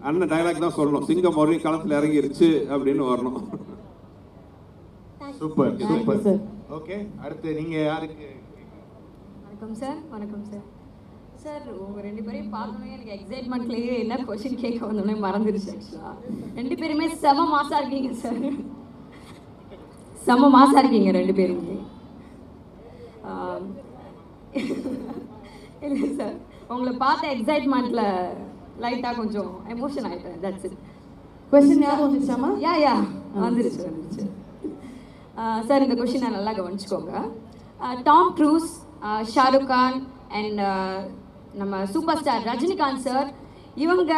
அண்ணன் டைலாக் தான் சொல்லணும், சிங்கம் மறுபடியும் களத்தில் இறங்கிருச்சு அப்படின்னு வரணும். Super super. ஓகே, அடுத்து நீங்கள் யாருக்கு? வணக்கம் சார். வணக்கம் சார். சார் உங்கள் 2 பேரையும் பார்க்கணும் எனக்கு எக்ஸைட்மெண்ட்லேயே என்ன கொஷின் கேட்க வந்தோடனே மறந்துருச்சு. ஆக்சுவலாக 2 பேருமே செம மாசாக இருக்கீங்க சார், செம மாசாக இருக்கீங்க 2 பேருமே. இல்லை சார், உங்களை பார்த்த எக்ஸைட்மெண்ட்டில் லைட்டாக கொஞ்சம் எமோஷன் ஆகிட்டேன். That's it. கொஸ்டின் யாரும் வந்துச்சாமா? யா வந்துருச்சு. சார் இந்த கொஷினை நல்லா கவனிச்சுக்கோங்க. Tom Cruise, Shahrukh Khan and நம்ம சூப்பர் ஸ்டார் ரஜினிகாந்த் சார், இவங்க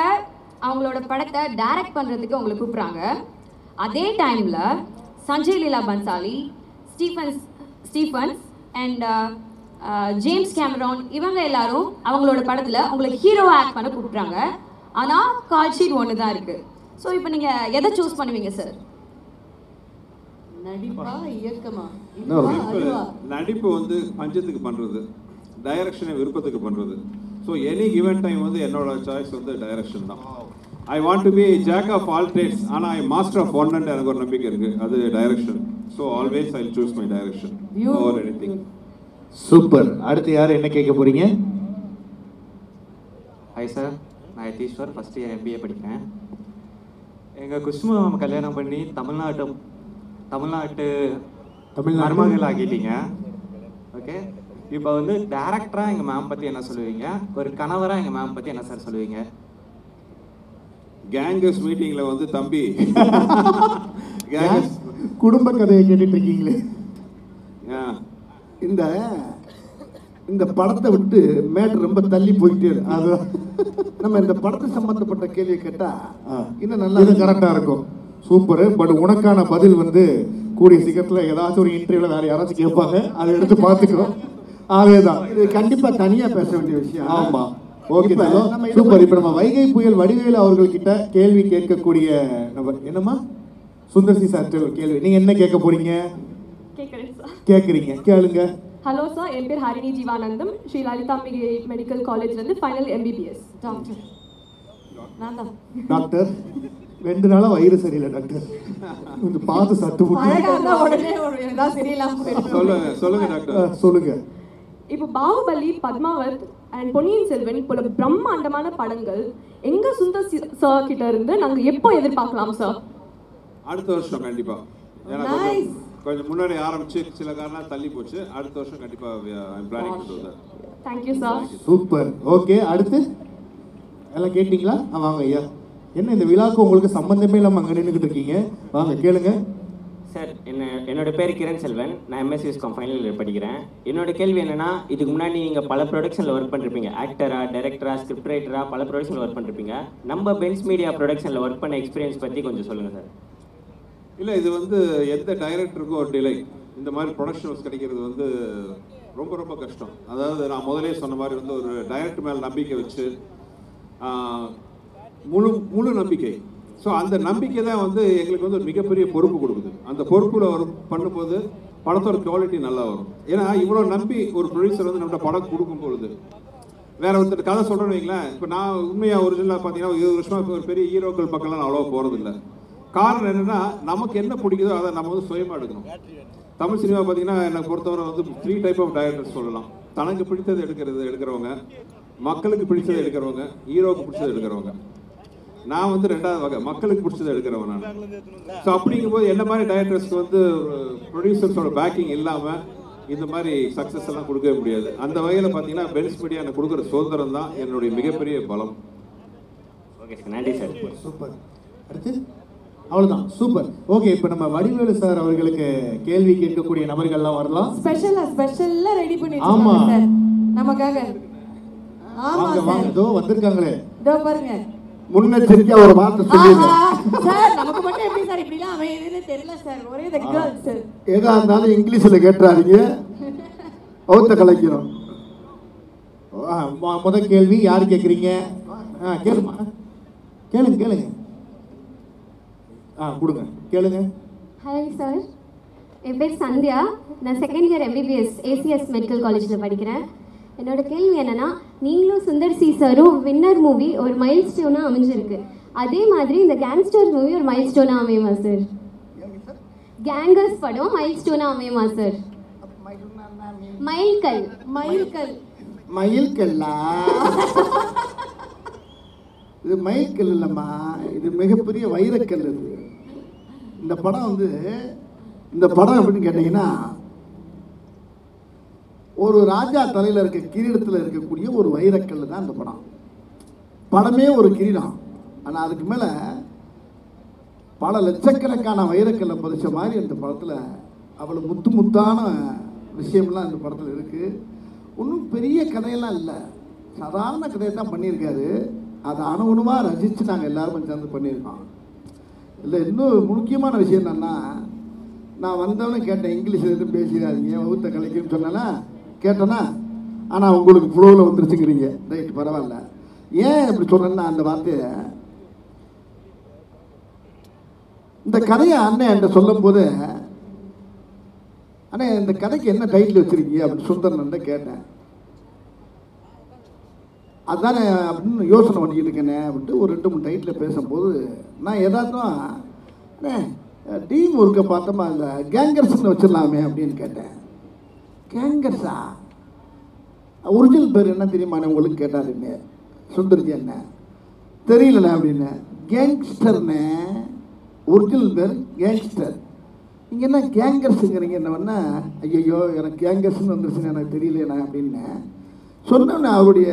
அவங்களோட படத்தை டைரக்ட் பண்ணுறதுக்கு அவங்களை கூப்பிட்றாங்க. அதே டைமில் Sanjay Leela Bhansali, Stephens and James Cameron, இவங்க எல்லாரும் அவங்களோட படத்தில் உங்களுக்கு ஹீரோவை ஆக்ட் பண்ண கூப்பிட்றாங்க. ஆனால் கால் ஷீட் ஒன்று தான் இருக்குது. ஸோ இப்போ நீங்கள் எதை சூஸ் பண்ணுவீங்க சார்? நடிப்பா இயக்கமா? நடிப்பு வந்து பஞ்சத்துக்கு பண்ணுறது, டைரக்ஷனை விருப்பத்துக்கு பண்ணுறது. ஸோ எனி கிவன் டைம் வந்து என்னோட சாய்ஸ் வந்து டைரக்ஷன் தான். I want to be jack of all trades, ஆனால் I master of one and எனக்கு ஒரு நம்பிக்கை இருக்குது, அது direction. So always I choose my direction over anything. Super. அடுத்து யார் என்ன கேட்க போறீங்க? ஹாய் சார், நான் யதீஸ்வர், ஃபர்ஸ்ட் இயர் MBA படிக்கிறேன். எங்கள் குஷ்மு மாமா கல்யாணம் பண்ணி தமிழ்நாட்டு மருமகள் ஆகிட்டீங்க. ஓகே, இப்போ வந்து டேரக்டராக எங்கள் மேம் பற்றி என்ன சொல்லுவீங்க, ஒரு கணவராக எங்கள் மேம் பற்றி என்ன சார் சொல்லுவீங்க? கேங்கர்ஸ் மீட்டிங்கில் வந்து தம்பி குடும்ப கதையை கேட்டுட்டு இருக்கீங்களே. இந்த படத்தை விட்டு மேட்டர் ரொம்ப தள்ளி போயிட்டே இருக்கு. அது நம்ம இந்த படத்தை சம்பந்தப்பட்ட கேள்வி கேட்டா இன்னும் நல்லா கரெக்டா இருக்கும். சூப்பர். பட் உனக்கான பதில் வந்து கூடிய சீக்கிரத்தில் ஏதாச்சும் ஒரு இன்டர்வியூல வேற யாராச்சும் கேட்பாங்க, அதை எடுத்து பார்த்துக்கிறோம். அதேதான், இது கண்டிப்பா தனியா பேச வேண்டிய விஷயம். ஆமா, ஓகே சூப்பர். இப்போ நம்ம வைகை புயல் வடிவேலு அவர்கள்கிட்ட கேள்வி கேட்கக்கூடிய நபர் என்னம்மா சுந்தர் சி சார் கேள்வி. நீங்க என்ன கேட்க போறீங்க? கேட்குறீங்க, கேளுங்க. ஹலோ சார், என் பேர் ஹரிணி ஜீவானந்தம், ஸ்ரீ லலிதா மெடிக்கல் காலேஜ்லேருந்து ஃபைனல் MBBS டாக்டர். டாக்டர் 2 நாளா வயிறு சரியில்லை டாக்டர், கொஞ்சம் பார்த்து சத்து சொல்லுங்க டாக்டர். சொல்லுங்க. இப்போ பாகுபலி, பத்மாவத் அண்ட் பொன்னியின் செல்வன் போல பிரம்மாண்டமான படங்கள் எங்க சுந்தர் சார் கிட்ட இருந்து நாங்க எப்போ எதிர்பார்க்கலாம் சார்? அடுத்த வருஷம் கண்டிப்பா. கொஞ்சம் முன்னாடி ஆரம்பிச்சு சில காரணம் தள்ளி போச்சு. அடுத்த வருஷம் கண்டிப்பா பிளானிங் பண்ணுவோம். Thank you sir. சூப்பர். ஓகே, அடுத்து எல்லாம் கேட்டிங்களா? வாங்க ஐயா. என்ன இந்த விழாவுக்கு உங்களுக்கு சம்பந்தமே இல்லாமல் அங்கே நின்றுக்கிட்டு இருக்கீங்க? வாங்க கேளுங்க. சார், என்னோட பேர் கிரண் செல்வன், நான் MSc Viscom ஃபைனல் இயர் படிக்கிறேன். என்னோட கேள்வி என்னன்னா, இதுக்கு முன்னாடி நீங்கள் பல ப்ரொடக்ஷனில் ஒர்க் பண்ணிருப்பீங்க, ஆக்டரா, டைரக்டரா, ஸ்கிரிப்ட் ரைட்டரா, பல ப்ரொடக்ஷனில் ஒர்க் பண்ணிருப்பீங்க. நம்ம பென்ஸ் மீடியா ப்ரொடக்ஷனில் ஒர்க் பண்ண எக்ஸ்பீரியன்ஸ் பற்றி கொஞ்சம் சொல்லுங்கள் சார். இல்லை, இது வந்து எந்த டைரக்டருக்கும் ஒரு டிலே. இந்த மாதிரி ப்ரொடக்ஷன்ஸ் கிடைக்கிறது வந்து ரொம்ப ரொம்ப கஷ்டம். அதாவது நான் முதலே சொன்ன மாதிரி வந்து ஒரு டைரக்டர் மேலே நம்பிக்கை வச்சு முழு நம்பிக்கை. ஸோ அந்த நம்பிக்கை தான் வந்து எங்களுக்கு வந்து ஒரு மிகப்பெரிய பொறுப்பு கொடுக்குது. அந்த பொறுப்பில் பண்ணும்போது படத்தோட குவாலிட்டி நல்லா வரும். ஏன்னா இவ்வளோ நம்பி ஒரு ப்ரொடியூசர் வந்து நம்மகிட்ட படம் கொடுக்கும்பொழுது வேற ஒருத்தர் கதை சொல்கிறேன்னு வைங்களேன். இப்போ நான் உண்மையாக ஒரிஜினலாக பார்த்தீங்கன்னா 20 வருஷமாக ஒரு பெரிய ஹீரோக்கள் பக்கம்லாம் நான் அவ்வளோவா போகிறதில்ல. காரணம் என்னென்னா, நமக்கு என்ன பிடிக்குதோ அதை நம்ம வந்து சுயமாக எடுக்கணும். தமிழ் சினிமா பார்த்தீங்கன்னா எனக்கு பொறுத்தவரை வந்து 3 டைப் ஆஃப் டைரக்டர்ஸ் சொல்லலாம். தனக்கு பிடித்தது எடுக்கிறவங்க, மக்களுக்கு பிடிச்சதை எடுக்கிறவங்க, ஹீரோவுக்கு பிடிச்சதை எடுக்கிறவங்க. நான் வந்து ரெண்டாவது வகை, மக்களுக்கு பிடிச்சதை எடுக்கிறவன் நான். ஸோ அப்படிங்கும்போது என்ன மாதிரி டைரக்டர்ஸ்க்கு வந்து ப்ரொடியூசர்ஸோட பேக்கிங் இல்லாமல் இந்த மாதிரி சக்ஸஸ் எல்லாம் கொடுக்கவே முடியாது. அந்த வகையில் பார்த்தீங்கன்னா பென்ஸ் மீடியா எனக்கு கொடுக்குற சுதந்திரம் தான் என்னுடைய மிகப்பெரிய பலம். ஓகே சார், நன்றி சார். சூப்பர். அடுத்து அவ்வளோதான், சூப்பர். ஓகே, இப்போ நம்ம வடிவேலு சார் அவர்களுக்கு கேள்வி கேட்கக்கூடிய நபர்கள்லாம் வரலாம். ஸ்பெஷலா ரெடி பண்ணி ஆமா சார் நமக்காக. ஆமா சார், இதோ வந்திருக்காங்களே, இதோ பாருங்க. முன்னெச்சரிக்கையா ஒரு வார்த்தை சொல்லிடுங்க சார். நமக்கு மட்டும் எப்படி சார் இப்படிலாம் அமையுதுன்னு தெரியல சார். ஒரே த கேர்ள்ஸ் சார். ஏதா இருந்தாலும் இங்கிலீஷ்ல கேட்டுறாதீங்க, அவுத்த கலைக்கிறோம். முதல் கேள்வி யார் கேட்குறீங்க? கேளுமா, கேளுங்க. கொடுங்க, கேளுங்க. ஹாய் சார், என் பேர் சந்தியா. நான் second year MBBS ACS medical காலேஜில் படிக்கிறேன். என்னோட கேள்வி என்னன்னா, நீங்களும் சுந்தர் சி சாரும் வின்னர் மூவி ஒரு மைல் ஸ்டோனாக அமைஞ்சிருக்கு. அதே மாதிரி இந்த கேங்ஸ்டர் மூவி ஒரு மைல் ஸ்டோனாக அமையுமா சார்? கேங்கர்ஸ் படம் மைல் ஸ்டோனாக அமையுமா சார்? மயில்கல்லா? இது மயில்கல் இல்லைம்மா, இது மிகப்பெரிய வைரக்கல். இது இந்த படம் வந்து, இந்த படம் எப்படின்னு கேட்டீங்கன்னா, ஒரு ராஜா தலையில் இருக்க கிரீடத்தில் இருக்கக்கூடிய ஒரு வைரக்கல் தான் இந்த படம். படமே ஒரு கிரீடம், ஆனால் அதுக்கு மேலே பல லட்சக்கணக்கான வைரக்கல்லை பதிச்ச மாதிரி இந்த படத்தில் அவ்வளோ முத்தான விஷயம்லாம் இந்த படத்தில் இருக்குது. ஒன்றும் பெரிய கதையெல்லாம் இல்லை, சாதாரண கதையை தான் பண்ணியிருக்காரு. அதை அணுகுணமாக ரசித்து நாங்கள் எல்லாருமே சேர்ந்து பண்ணியிருக்கோம். இல்லை, இன்னும் முக்கியமான விஷயம் என்னென்னா, நான் வந்தவொடனே கேட்டேன், இங்கிலீஷில் எதுவும் பேசிடாதீங்க, வகுத்த கலைக்குன்னு சொன்னேன்னா கேட்டேன்னா, ஆனால் உங்களுக்கு ஃப்ளோவில் வந்துருச்சுங்கிறீங்க. ரைட், பரவாயில்ல. ஏன் இப்படி சொன்னேன்னா, அந்த வார்த்தையை, இந்த கதையை அண்ணன் என்கிட்ட சொல்லும் போது, அண்ணே இந்த கதைக்கு என்ன டைட்டில் வச்சுருக்கீங்க அப்படின்னு சுந்தரன் கேட்டேன். அதுதானே அப்படின்னு யோசனை பண்ணிக்கிட்டு இருக்கேனே அப்படின்ட்டு ஒரு 2-3 டைட்டில் பேசும்போது நான் எதாச்சும் டீம் ஒர்க்கை பார்த்தோமா, இந்த கேங்கர்ஸ்ன்னு வச்சிடலாமே அப்படின்னு கேட்டேன். கேங்கர்ஸா? ஒரிஜினல் பேர் என்ன தெரியுமாண்ணே உங்களுக்கு கேட்டாருங்க சுந்தர்ஜி. என்ன தெரியலண்ணே அப்படின்னு. கேங்ஸ்டர்னே ஒரிஜினல் பேர் கேங்ஸ்டர். நீங்கள் என்ன கேங்கர்ஸுங்கிறீங்க? என்ன பண்ண, ஐயோ எனக்கு கேங்கர்ஸ்ன்னு வந்துருச்சுன்னு எனக்கு தெரியலண்ணே அப்படின்னு சொன்னோன்னே அவருடைய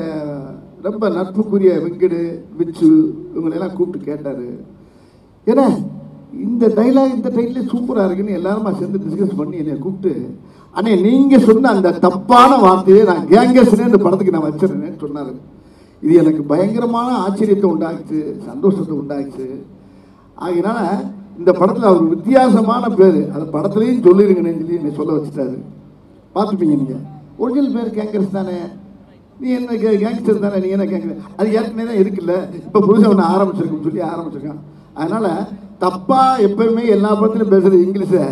ரொம்ப நட்புக்குரிய வெங்கடு, விச்சு இவங்களெல்லாம் கூப்பிட்டு கேட்டார். ஏன்னா இந்த டைலாக், இந்த டைட்டில் சூப்பராக இருக்குன்னு எல்லாருமா சேர்ந்து டிஸ்கஸ் பண்ணி என்னை கூப்பிட்டு, அண்ணே நீங்கள் சொன்ன அந்த தப்பான வார்த்தையை நான் கேங்கர்ஸ்னே இந்த படத்துக்கு நான் வச்சிருந்தேன்னு சொன்னார். இது எனக்கு பயங்கரமான ஆச்சரியத்தை உண்டாக்குச்சு, சந்தோஷத்தை உண்டாக்குச்சு. ஆகினால இந்த படத்தில் அவர் வித்தியாசமான பேர், அந்த படத்துலேயும் சொல்லிடுங்கன்னு சொல்லி என்னை சொல்ல வச்சுட்டாரு. பார்த்துப்பீங்க நீங்கள். ஒரிஜினல் பேர் கேங்கர்ஸ் தானே, நீ என்ன கேங்ஸ்டர் தானே, நீ என்ன கேங்கர், அது ஏற்கனவே தான் இருக்குல்ல, இப்போ புதுசாக ஒன்று ஆரம்பிச்சிருக்குன்னு சொல்லி ஆரம்பிச்சிருக்கான். அதனால் தப்பாக எப்பயுமே எல்லா படத்துலையும் பேசுகிற இங்கிலீஷை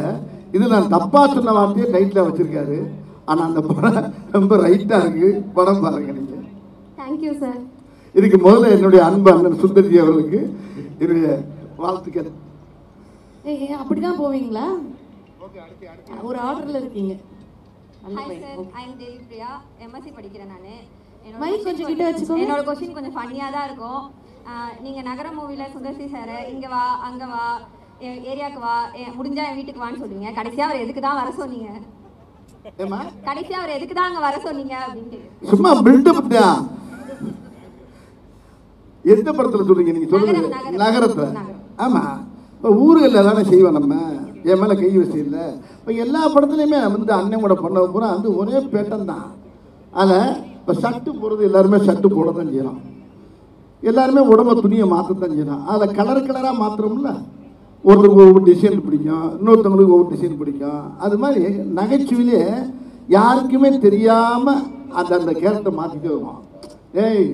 இது நான் தப்பாக சொன்ன வார்த்தையை டைட்டில் வச்சுருக்காரு. ஆனால் அந்த படம் ரொம்ப ரைட்டாக இருக்குது. படம் பாருங்க நீங்கள். Thank you sir. இதுக்கு முதல்ல என்னுடைய அன்பு அண்ணன் சுந்தர்ஜி அவர்களுக்கு என்னுடைய வாழ்த்துக்கள். அப்படிதான் போவீங்களா? ஒரு ஆர்டரில் இருக்கீங்க. Hi sir, I am Devi Priya, MSc படிக்கிறேன் நான். மைக் கொஞ்சம் கிட்ட வச்சுக்கோங்க. என்னோட கொஸ்டின் கொஞ்சம் ஃபன்னியாக தான் இருக்கும். நீங்கள் நகர மூவியில் சுந்தர்சி சார் இங்கே வா அங்கே வா ஏரியாவுக்கு வா முடிஞ்சா என் வீட்டுக்கு வான்னு சொல்லுவீங்க. கடைசியாக அவர் எதுக்கு தான் வர சொன்னீங்க? கடைசியாக அவர் எதுக்கு தான் அங்கே வர சொன்னீங்க அப்படின்ட்டு சும்மா பில்டப் தான். எந்த படத்தில் சொல்றீங்க நீங்கள்? சொல்லுங்க. நகரத்தில். ஆமாம், இப்போ ஊர்களில் தானே செய்வோம் நம்ம, என் மேலே கை வச்சு இல்லை. இப்போ எல்லா படத்துலையுமே வந்து அண்ணன் கூட பண்ண பூரா வந்து ஒரே பேட்டன் தான். அதில் இப்போ ஷர்ட்டு போடுறது எல்லாருமே ஷர்ட்டு போட தான் செய்யலாம், எல்லாருமே உடம்பு துணியை மாற்றத்தான் செய்யலாம். அதில் கலராக மாற்றுறோம்ல, ஒருத்தருக்கு ஒவ்வொரு டிசைன் பிடிக்கும், இன்னொருத்தவங்களுக்கு ஒவ்வொரு டிசைன் பிடிக்கும். அது மாதிரி நகைச்சுவையிலே யாருக்குமே தெரியாமல் அந்த கேரக்டரை மாற்றிட்டு வருவோம். ஏய்,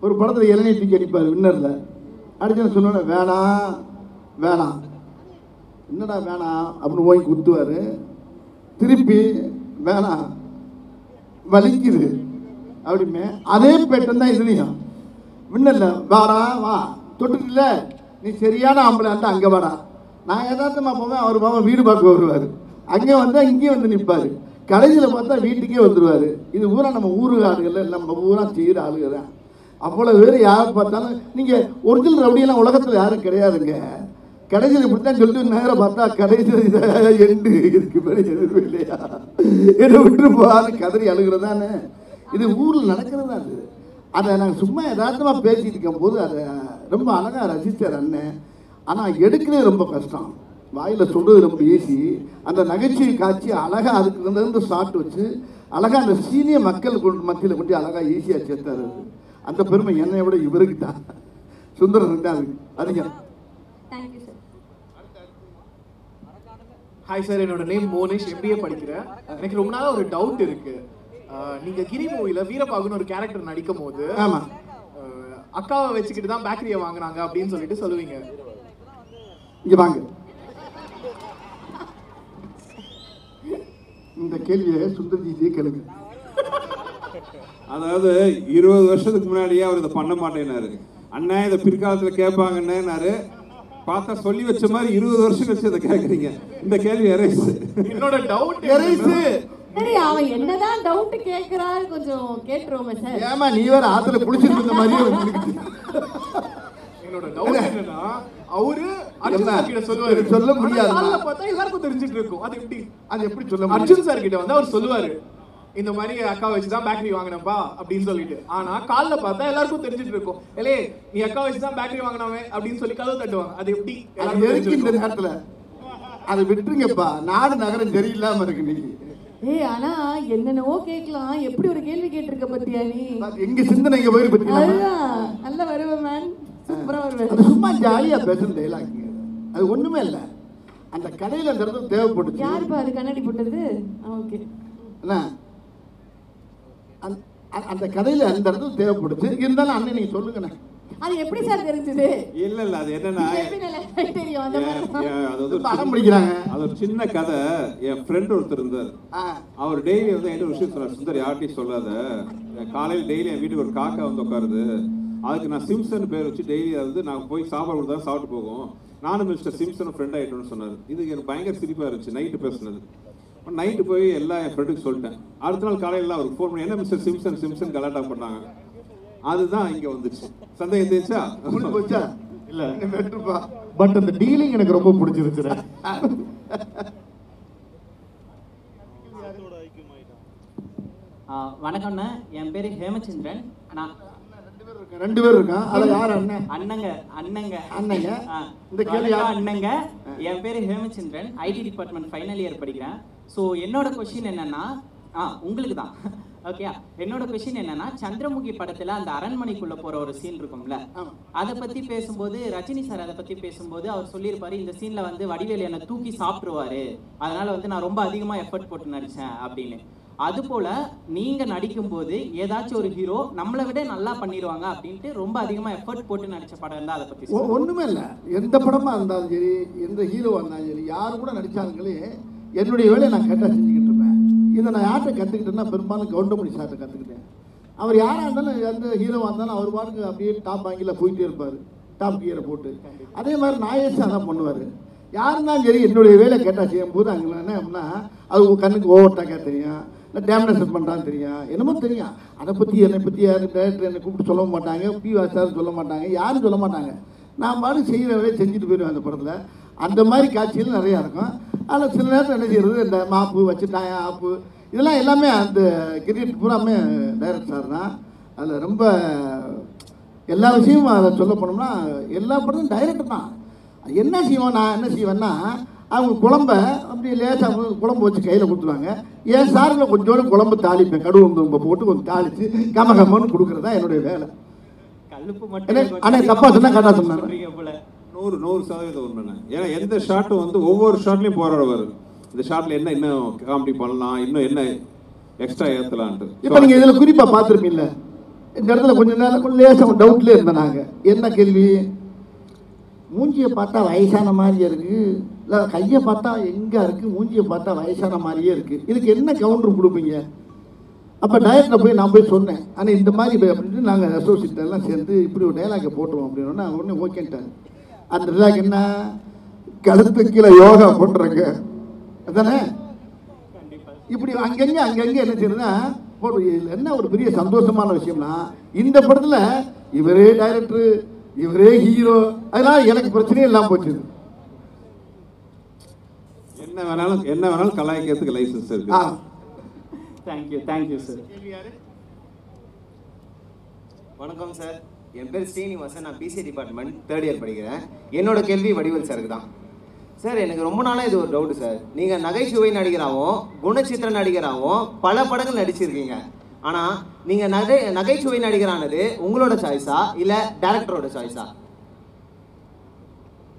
ஒரு படத்தில் இளநீர் தூக்கி அடிப்பார் வின்னரில், அடிச்சுன்னு சொன்னோன்னே வேணாம் வேணாம், என்னடா வேணாம் அப்படின்னு போய் குத்துவார். திருப்பி வேணாம் வலிக்குது அப்படிமே அதே பேட்டன் தான் இதுலையும். வின்னரில் வாடா வா, தொட்டுல நீ சரியான ஆம்பளை இருந்தால் அங்கே வாடா. நான் யதார்த்தமாக போவேன், அவர் பாவம் வீடு பார்க்க வருவார், அங்கே வந்தால் இங்கேயும் வந்து நிற்பார். கடைசியில் பார்த்தா வீட்டுக்கே வந்துடுவார். இது ஊரா நம்ம ஊரு ஆளுகள், நம்ம ஊரா செய்கிற ஆளுங்க தான். அவ்வளோ பேர் யார் பார்த்தாலும் நீங்கள் ஒரிஜினல் ரவுடியெல்லாம் உலகத்தில் யாரும் கிடையாதுங்க. கடைசியில் இப்படி தான் சொல்லிட்டு நேரம் பார்த்தா கடைசியில் இதை எண்டு இதுக்கு மேலே எதுவும் இல்லையா, என்னை விட்டு போகாது கதறி அழுகிறதானே. இது ஊரில் நடக்கிறது தான். அதை நாங்கள் சும்மா யதார்த்தமாக பேசிட்டு இருக்கும் போது அதை ரொம்ப அழகாக ரசித்தார் அண்ணன். ஆனால் எடுக்கிறது ரொம்ப கஷ்டம். வாயில் சொல்கிறது ரொம்ப ஈஸி. அந்த நகைச்சுவை காட்சி அழகாக அதுக்கு இருந்து ஷார்ட் வச்சு அழகாக அந்த சீனியர் மக்கள் மத்தியில் கொண்டு அழகாக ஈஸியாக சேர்த்தாரு. அந்த பெருமை என்னை விட இவருக்கு தான், சுந்தரனுக்கு தான். அதிகம். Thank you sir. ஹாய் சார், என்னோட நேம் மோனிஷ், MBA படிக்கிறேன். எனக்கு ரொம்ப நாளாக ஒரு டவுட் இருக்கு. நீங்க கிரி மூவில வீரபாகுன்னு ஒரு கேரக்டர் நடிக்கும் போது அக்காவை வச்சுக்கிட்டு தான் பேக்கரியை வாங்கினாங்க அப்படின்னு சொல்லிட்டு சொல்லுவீங்க. இங்க வாங்க, இந்த கேள்வியை சுந்தர்ஜியே கேளுங்க. அதாவது 20 வருஷத்துக்கு முன்னாடியே அவர் இதை பண்ண மாட்டேன்னாரு. அண்ணா இதை பிற்காலத்தில் கேட்பாங்கன்னாரு. பார்த்தா சொல்லி வச்ச மாதிரி 20 வருஷம் கழிச்சு இதை கேட்குறீங்க. இந்த கேள்வி எரேஸ். என்னோட டவுட் எரேஸ். சரி, அவன் என்னதான் டவுட் கேக்குறாரு கொஞ்சம் கேட்டுருவோமே சார். ஏமா நீ வேற ஆத்துல குளிச்சிட்டு இருந்த மாதிரியே இருக்கு. என்னோட டவுட் என்னன்னா, அவரு அர்ஜுன் சார் கிட்ட சொல்லுவாரு, சொல்ல முடியாது. காலைல பார்த்தா எல்லாருக்கும் தெரிஞ்சிட்டு இருக்கும். அது எப்படி சொல்ல முடியும்? அர்ஜுன் சார் கிட்ட வந்து அவர் சொல்லுவாரு, இந்த மாதிரி அக்கா வச்சுதான் பேக்கரி வாங்கினப்பா அப்படின்னு சொல்லிட்டு. ஆனா காலைல பார்த்தா எல்லாருக்கும் தெரிஞ்சிட்டு இருக்கும், ஏலே நீ அக்கா வச்சுதான் பேக்கரி வாங்கினவே அப்படின்னு சொல்லி கதவு தட்டுவாங்க. அது எப்படி இந்த நேரத்துல அதை விட்டுருங்கப்பா. நாடு நகரம் சரியில்லாம இருக்கு. நீங்க ஆனா என்னென்னவோ கேட்கலாம். எப்படி ஒரு கேள்வி கேட்டிருக்க பத்தியா நீ? எங்க சிந்தனை இங்க போயிரு பத்தியா? நல்ல வருவேன் மேன், சூப்பரா வருவேன். அது சும்மா ஜாலியா பேசுற டைலாக். அது ஒண்ணுமே இல்ல. அந்த கடையில அந்த இடத்துல தேவைப்படுது. யாருப்பா அது கண்ணாடி போட்டது? ஓகே, என்ன அந்த கடையில அந்த இடத்துல தேவைப்படுது. இருந்தாலும் அண்ணன் நீங்க சொல்லுங்கண்ணே, அது எப்படி சார் தெரிஞ்சது? இல்ல அது என்னன்னா, தெரியும் அந்த மாதிரி படம் பிடிக்கிறாங்க. அது ஒரு சின்ன கதை. என் ஃப்ரெண்ட் ஒருத்தர் இருந்தார். அவர் டெய்லி வந்து என்ன விஷயம் சொன்னார், சுந்தர் யார்ட்டையும் சொல்லாத, காலையில் டெய்லி என் வீட்டுக்கு ஒரு காக்கா வந்து உட்காருது, அதுக்கு நான் சிம்சன் பேர் வச்சு டெய்லி வந்து நான் போய் சாப்பாடு கொடுத்தா சாப்பிட்டு போகும், நானும் மிஸ்டர் சிம்சன் ஃப்ரெண்ட் ஆகிட்டோன்னு சொன்னார். இது எனக்கு பயங்கர சிரிப்பாக இருந்துச்சு. நைட்டு பேசுனது. நைட்டு போய் எல்லாம் என் ஃப்ரெண்டுக்கு சொல்லிட்டேன். அடுத்த நாள் காலையில் அவருக்கு ஃபோன் பண்ணி, என்ன மிஸ்டர் சிம்சன் சிம்சன் கலாட்டா பண்ணாங்க. அதுதான் இங்க வந்துச்சு. சந்தேகம் தெரிஞ்சா போச்சா? இல்ல பட் அந்த டீலிங் எனக்கு ரொம்ப பிடிச்சிருச்சு. வணக்கம்ண்ணா, என் பேரு ஹேமச்சந்திரன். நான் 2 பேர் இருக்கான். அது யார் அண்ணன்? அண்ணங்க. இந்த கேள்வி அண்ணங்க. என் பேரு Hemachandran, IT department final year படிக்கிறேன். ஸோ என்னோட கொஸ்டின் என்னன்னா, உங்களுக்கு தான் ஓகே. என்னோட கொஸ்டின் என்னன்னா, சந்திரமுகி படத்துல அந்த அரண்மனைக்குள்ள போற ஒரு சீன் இருக்கும்ல, அதை பத்தி பேசும்போது ரஜினி சார் அதை பத்தி பேசும்போது அவர் சொல்லியிருப்பாரு, இந்த சீன்ல வந்து வடிவேலு என்னை தூக்கி சாப்பிடுவாரு, அதனால வந்து நான் ரொம்ப அதிகமா எஃபர்ட் போட்டு நடிச்சேன் அப்படின்னு. அது போல நீங்க நடிக்கும் போது ஏதாச்சும் ஒரு ஹீரோ நம்மளை விட நல்லா பண்ணிடுவாங்க அப்படின்ட்டு ரொம்ப அதிகமா எஃபர்ட் போட்டு நடிச்ச படம் இருந்தா அதை பத்தி ஒண்ணுமே இல்லை. எந்த படமா இருந்தாலும் சரி, எந்த ஹீரோவா இருந்தாலும் சரி, யாரு கூட நடிச்சாங்களே என்னுடைய வேலையை நான் கரெக்டாக செஞ்சுக்கிட்டு இருப்பேன். இதை நான் யார்கிட்ட கற்றுக்கிட்டேன்னா பெரும்பாலும் கவுண்டமணி சார்கிட்ட கற்றுக்கிட்டேன். அவர் யாராக இருந்தாலும் எந்த ஹீரோவாக இருந்தாலும் அவர் பாட்டுக்கு அப்படியே டாப் வாங்கில போயிட்டே இருப்பார், டாப் கியரை போட்டு. அதே மாதிரி நாயேஷ் தான் பண்ணுவார். யாருந்தாலும் சரி என்னுடைய வேலை கேட்டால் செய்யும்போது அங்கே என்ன அப்படின்னா, அது கண்ணுக்கு ஓவர்டாக்காக தெரியும், இல்லை டேமினேஷன் பண்ணுறான்னு தெரியும், என்னமோ தெரியும். அதை பற்றி என்னை பற்றி யாரும் டேரக்டர் என்னை கூப்பிட்டு சொல்ல மாட்டாங்க, வாசாரும் சொல்ல மாட்டாங்க, யாரும் சொல்ல மாட்டாங்க. நான் பாட்டு செய்கிற வேலையை செஞ்சுட்டு போயிடுவேன் அந்த படத்தில். அந்த மாதிரி காட்சிகள் நிறையா இருக்கும். அதில் சில நேரத்தில் என்ன செய்கிறது, இந்த மாப்பு வச்சுட்டாங்க ஆப்பு இதெல்லாம் எல்லாமே அந்த கிரியேட் பூராமே டைரக்டர் சார் தான். அதில் ரொம்ப எல்லா விஷயமும் அதை சொல்ல போனோம்னா எல்லா படமும் டைரக்டர் தான். என்ன செய்வோம், நான் என்ன செய்வேன்னா, அவங்க குழம்ப அப்படி லேசாக குழம்பு வச்சு கையில் கொடுத்துருவாங்க. என் சாரில் கொஞ்சோண்டு குழம்பு தாளிப்பேன், கடுகு போட்டு கொஞ்சம் தாளித்து கமகமன்னு கொடுக்குறது தான் என்னுடைய வேலை. ஆனால் தப்பாக சொன்னால் கரெக்டாக சொன்னாங்க. 100% உண்மை. ஏன்னா எந்த ஷாட்டும் வந்து ஒவ்வொரு ஷாட்லையும் போராடுவார். இந்த ஷாட்ல என்ன இன்னும் காமெடி பண்ணலாம், இன்னும் என்ன எக்ஸ்ட்ரா ஏற்றலான்ட்டு. இப்போ நீங்கள் இதில் குறிப்பாக பார்த்துருப்பீங்கள, இந்த இடத்துல கொஞ்சம் நேரம் கொஞ்சம் லேசாக டவுட்லேயே இருந்தேன். நாங்கள் என்ன கேள்வி, மூஞ்சியை பார்த்தா வயசான மாதிரியே இருக்குது, இல்லை கையை பார்த்தா எங்கே இருக்குது, மூஞ்சியை பார்த்தா வயசான மாதிரியே இருக்குது, இதுக்கு என்ன கவுண்டர் கொடுப்பீங்க? அப்போ டைரக்டரை போய் நான் போய் சொன்னேன், ஆனால் இந்த மாதிரி அப்படின்ட்டு நாங்கள் அசோசியேட் எல்லாம் சேர்ந்து இப்படி ஒரு டைலாக்கை போட்டுவோம் அப்படின்னா உடனே ஓகேன்ட்டார். அந்த டைலாக் என்ன, கழுத்து கீழே யோகா பண்ணுறங்க அதானே? இப்படி அங்கங்கே என்ன செய்யறதுன்னா என்ன ஒரு பெரிய சந்தோஷமான விஷயம்னா இந்த படத்தில் இவரே டைரக்டர் இவரே ஹீரோ, அதனால எனக்கு பிரச்சனையே இல்லாமல் போச்சு. என்ன வேணாலும் கலாய்க்கிறதுக்கு லைசன்ஸ் இருக்கு. Thank you sir. வணக்கம் சார், என் பேர் ஸ்ரீனிவாசன். நான் பிசி டிபார்ட்மெண்ட் 3rd இயர் படிக்கிறேன். என்னோட கேள்வி வடிவேல் சாருக்கு தான். சார், எனக்கு ரொம்ப நாளாக இது ஒரு டவுட்டு சார். நீங்கள் நகைச்சுவை நடிகராகவும் குணச்சித்திர நடிகராகவும் பல படங்கள் நடிச்சிருக்கீங்க. ஆனால் நீங்கள் நகைச்சுவை நடிகரானது உங்களோட சாய்ஸா இல்லை டேரக்டரோட சாய்ஸா?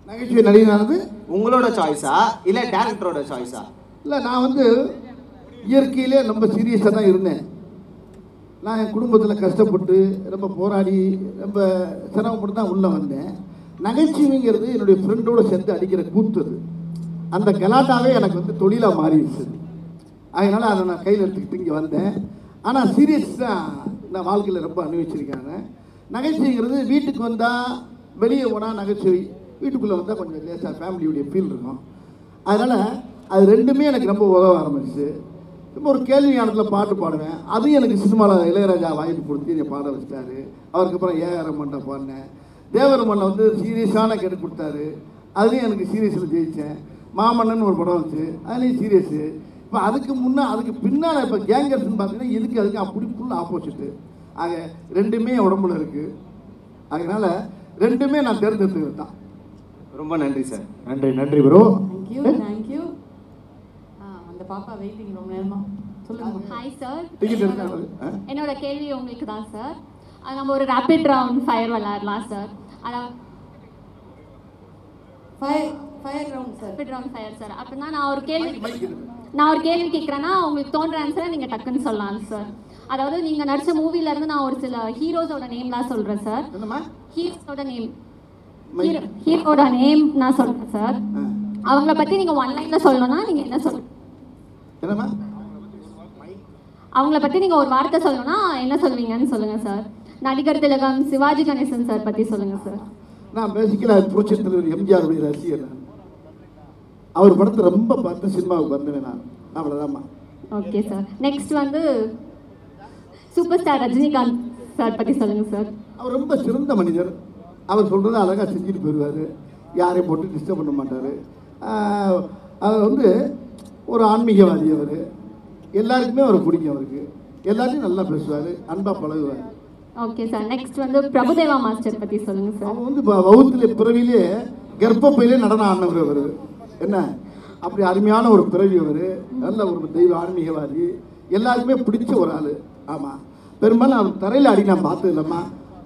நகைச்சுவை நடிகரானது உங்களோட சாய்ஸா இல்லை டேரக்டரோட சாய்ஸா? இல்லை, நான் இயற்கையிலே ரொம்ப சீரியஸாக தான் இருந்தேன். நான் என் குடும்பத்தில் கஷ்டப்பட்டு ரொம்ப போராடி ரொம்ப சிரமப்பட்டு தான் உள்ளே வந்தேன். நகைச்சுவைங்கிறது என்னுடைய ஃப்ரெண்டோடு சேர்ந்து அடிக்கிற கூத்துது. அந்த கலாட்டாவே எனக்கு தொழிலாக மாறிடுச்சு. அதனால் அதை நான் கையில் எடுத்துக்கிட்டு இங்கே வந்தேன். ஆனால் சீரியஸ் தான் நான் வாழ்க்கையில் ரொம்ப அனுபவிச்சிருக்காங்க. நகைச்சுவைங்கிறது வீட்டுக்கு வந்தால், வெளியே போனால் நகைச்சுவை, வீட்டுக்குள்ளே வந்தால் கொஞ்சம் லேசாக ஃபேமிலியுடைய ஃபீல் இருக்கும். அதனால் அது ரெண்டுமே எனக்கு ரொம்ப உதவ ஆரம்பிச்சு. இப்போ ஒரு கேள்வி ஞானத்தில் பாட்டு பாடுவேன். அதுவும் எனக்கு சினிமாவில் இளையராஜா வாய்ப்பு கொடுத்து என்னை பாட வச்சிட்டாரு. அவருக்கப்புறம் ஏஆர் ரஹ்மான்ட்ட பாடினேன். தேவரமன் சீரியஸான கேட்டு கொடுத்தாரு. அதுலேயும் எனக்கு சீரியஸில் ஜெயித்தேன். மாமன்னன் ஒரு படம் வந்துச்சு, அதுலேயும் சீரியஸு. இப்போ அதுக்கு பின்னால் இப்போ கேங்கர்ஸ்ன்னு பார்த்தீங்கன்னா அதுக்கு அப்படி ஃபுல் ஆப்போசிட்டு. ஆக ரெண்டுமே உடம்புல இருக்குது. அதனால் ரெண்டுமே நான் தேர்ந்தெடுத்துக்கிட்டு தான். ரொம்ப நன்றி சார். நன்றி ப்ரோ. தேங்க்யூ. அந்த பாப்பா வெயிட்டிங் ரொம்ப நேரமா. சொல்லுங்க. ஹாய் சார், என்னோட கேள்வி உங்களுக்கு தான் சார். நம்ம ஒரு ரேபிட் ரவுண்ட் ஃபயர் விளையாடலாம் சார். அதான் fire round sir. Rapid round fire sir. அப்படின்னா நான் ஒரு கேள்வி கேட்குறேன்னா உங்களுக்கு தோன்ற ஆன்சரை நீங்கள் டக்குன்னு சொல்லலாம் சார். அதாவது நீங்கள் நடித்த மூவிலேருந்து நான் ஒரு சில ஹீரோஸோட நேம்லாம் சொல்கிறேன் சார். ஹீரோட நேம் நான் சொல்கிறேன் சார். அவங்கள பற்றி நீங்கள் 1 லைனில் சொல்லணும்னா நீங்கள் என்ன சொல்லுங்கள்? அவங்கள பற்றி நீங்கள் ஒரு வார்த்தை சொல்லணும்னா என்ன சொல்வீங்கன்னு சொல்லுங்கள் சார். நடிகர் திலகம் சிவாஜி கணேசன் சார் பற்றி சொல்லுங்கள் சார். நான் பேசிக்கலாக புரட்சி தலைவர் எம்ஜிஆருடைய ரசிகர். அவர் படத்தை ரொம்ப பார்த்து சினிமாவுக்கு வந்தேன் நான். அவ்வளோதாம்மா. Okay sir. Next super star Rajinikanth sir பற்றி சொல்லுங்கள் சார். அவர் ரொம்ப சிறந்த மனிதர். அவர் சொல்கிறத அழகாக செஞ்சுட்டு போயிடுவார். யாரையும் போட்டு டிஸ்டர்ப் பண்ண மாட்டார். அவர் ஒரு ஆன்மீகவாதி. அவர் எல்லாருக்குமே அவர் பிடிக்கும். அவருக்கு எல்லாத்தையும் நல்லா பேசுவார், அன்பாக பழகுவார். Okay sir. Next Prabhudeva master பற்றி சொல்லுங்கள் சார். அவங்க வகுத்துல பிறவிலே கர்ப்பப்பையிலே நடனம் ஆடினவர். அவர் என்ன அப்படி அருமையான ஒரு பிறவி. அவர் நல்ல ஒரு தெய்வ ஆன்மீகவாதி, எல்லாருக்குமே பிடிச்ச ஒரு ஆள். ஆமாம், பெரும்பாலும் அவர் தரையில் ஆடி நான் பார்த்தது இல்லைம்மா,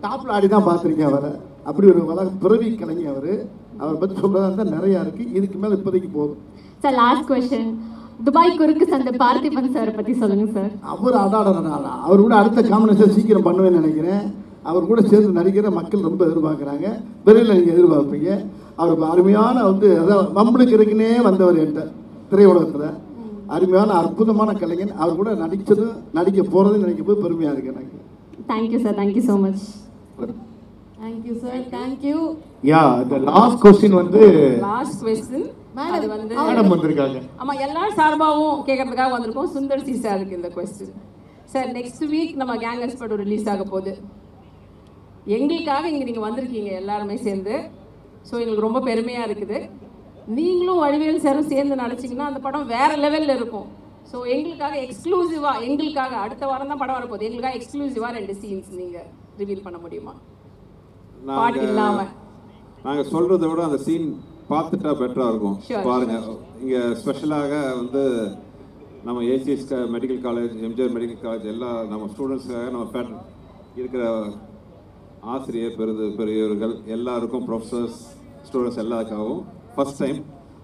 டாப்பில் ஆடி தான் பார்த்துருக்கேன் அவரை. அப்படி ஒரு பிறவி கலைஞர். அவரை பற்றி சொல்கிறதா இருந்தால் நிறையா இருக்குது. இதுக்கு மேலே இப்போதைக்கு போதும் சார். லாஸ்ட் கொஸ்டின், துபாய் குறுக்கு சந்தை பார்த்திபன் சார் பற்றி சொல்லுங்கள் சார். அவர் அவர் கூட அடுத்த காம்பினேஷன் சீக்கிரம் பண்ணுவேன்னு நினைக்கிறேன். அவர் கூட சேர்ந்து நடிக்கிற மக்கள் ரொம்ப எதிர்பார்க்குறாங்க. விரைவில் நீங்கள் எதிர்பார்ப்பீங்க. அவர் அருமையான அதாவது நம்மளுக்கு இருக்குன்னே வந்தவர் என்கிட்ட திரையுலகத்தில். அருமையான அற்புதமான கலைஞன். அவர் கூட நடிக்க போகிறதுன்னு நினைக்கும் போது பெருமையாக இருக்கு எனக்கு. Thank you sir. Thank you so much. Thank you sir. Thank you. the last question last question madam வந்திருக்காங்க. ஆமாம், எல்லாரும் சார்பாகவும் கேட்கறதுக்காக வந்திருக்கோம். சுந்தர் சி சாருக்கு இந்த கொஸ்டின். சார், நெக்ஸ்ட் வீக் நம்ம கேங்கர்ஸ் படம் ரிலீஸ் ஆக போகுது. எங்களுக்காக இங்கே நீங்கள் வந்திருக்கீங்க எல்லாருமே சேர்ந்து. ஸோ எங்களுக்கு ரொம்ப பெருமையாக இருக்குது. நீங்களும் வடிவேல் சாரும் சேர்ந்து நடிச்சிங்கன்னா அந்த படம் வேறு லெவலில் இருக்கும். ஸோ எங்களுக்காக எக்ஸ்க்ளூசிவாக, எங்களுக்காக அடுத்த வாரம் தான் படம் வரப்போகுது, எங்களுக்காக எக்ஸ்க்ளூசிவாக 2 சீன்ஸ் நீங்கள் ரிவீல் பண்ண முடியுமா? பாட்டு இல்லாமல். நாங்கள் சொல்கிறத விட அந்த சீன் பார்த்துட்டா பெட்டராக இருக்கும். பாருங்க, இங்கே ஸ்பெஷலாக நம்ம ACS medical college, MGR medical college எல்லா நம்ம ஸ்டூடெண்ட்ஸுக்காக நம்ம இருக்கிற ஆசிரியர் பெரியவர்கள் எல்லாருக்கும், ப்ரொஃபஸர்ஸ், ஸ்டூடெண்ட்ஸ் எல்லாருக்காகவும் ஃபர்ஸ்ட் டைம்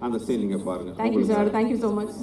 அந்த சீன் நீங்கள் பாருங்கள். Thank you sir. Thank you so much.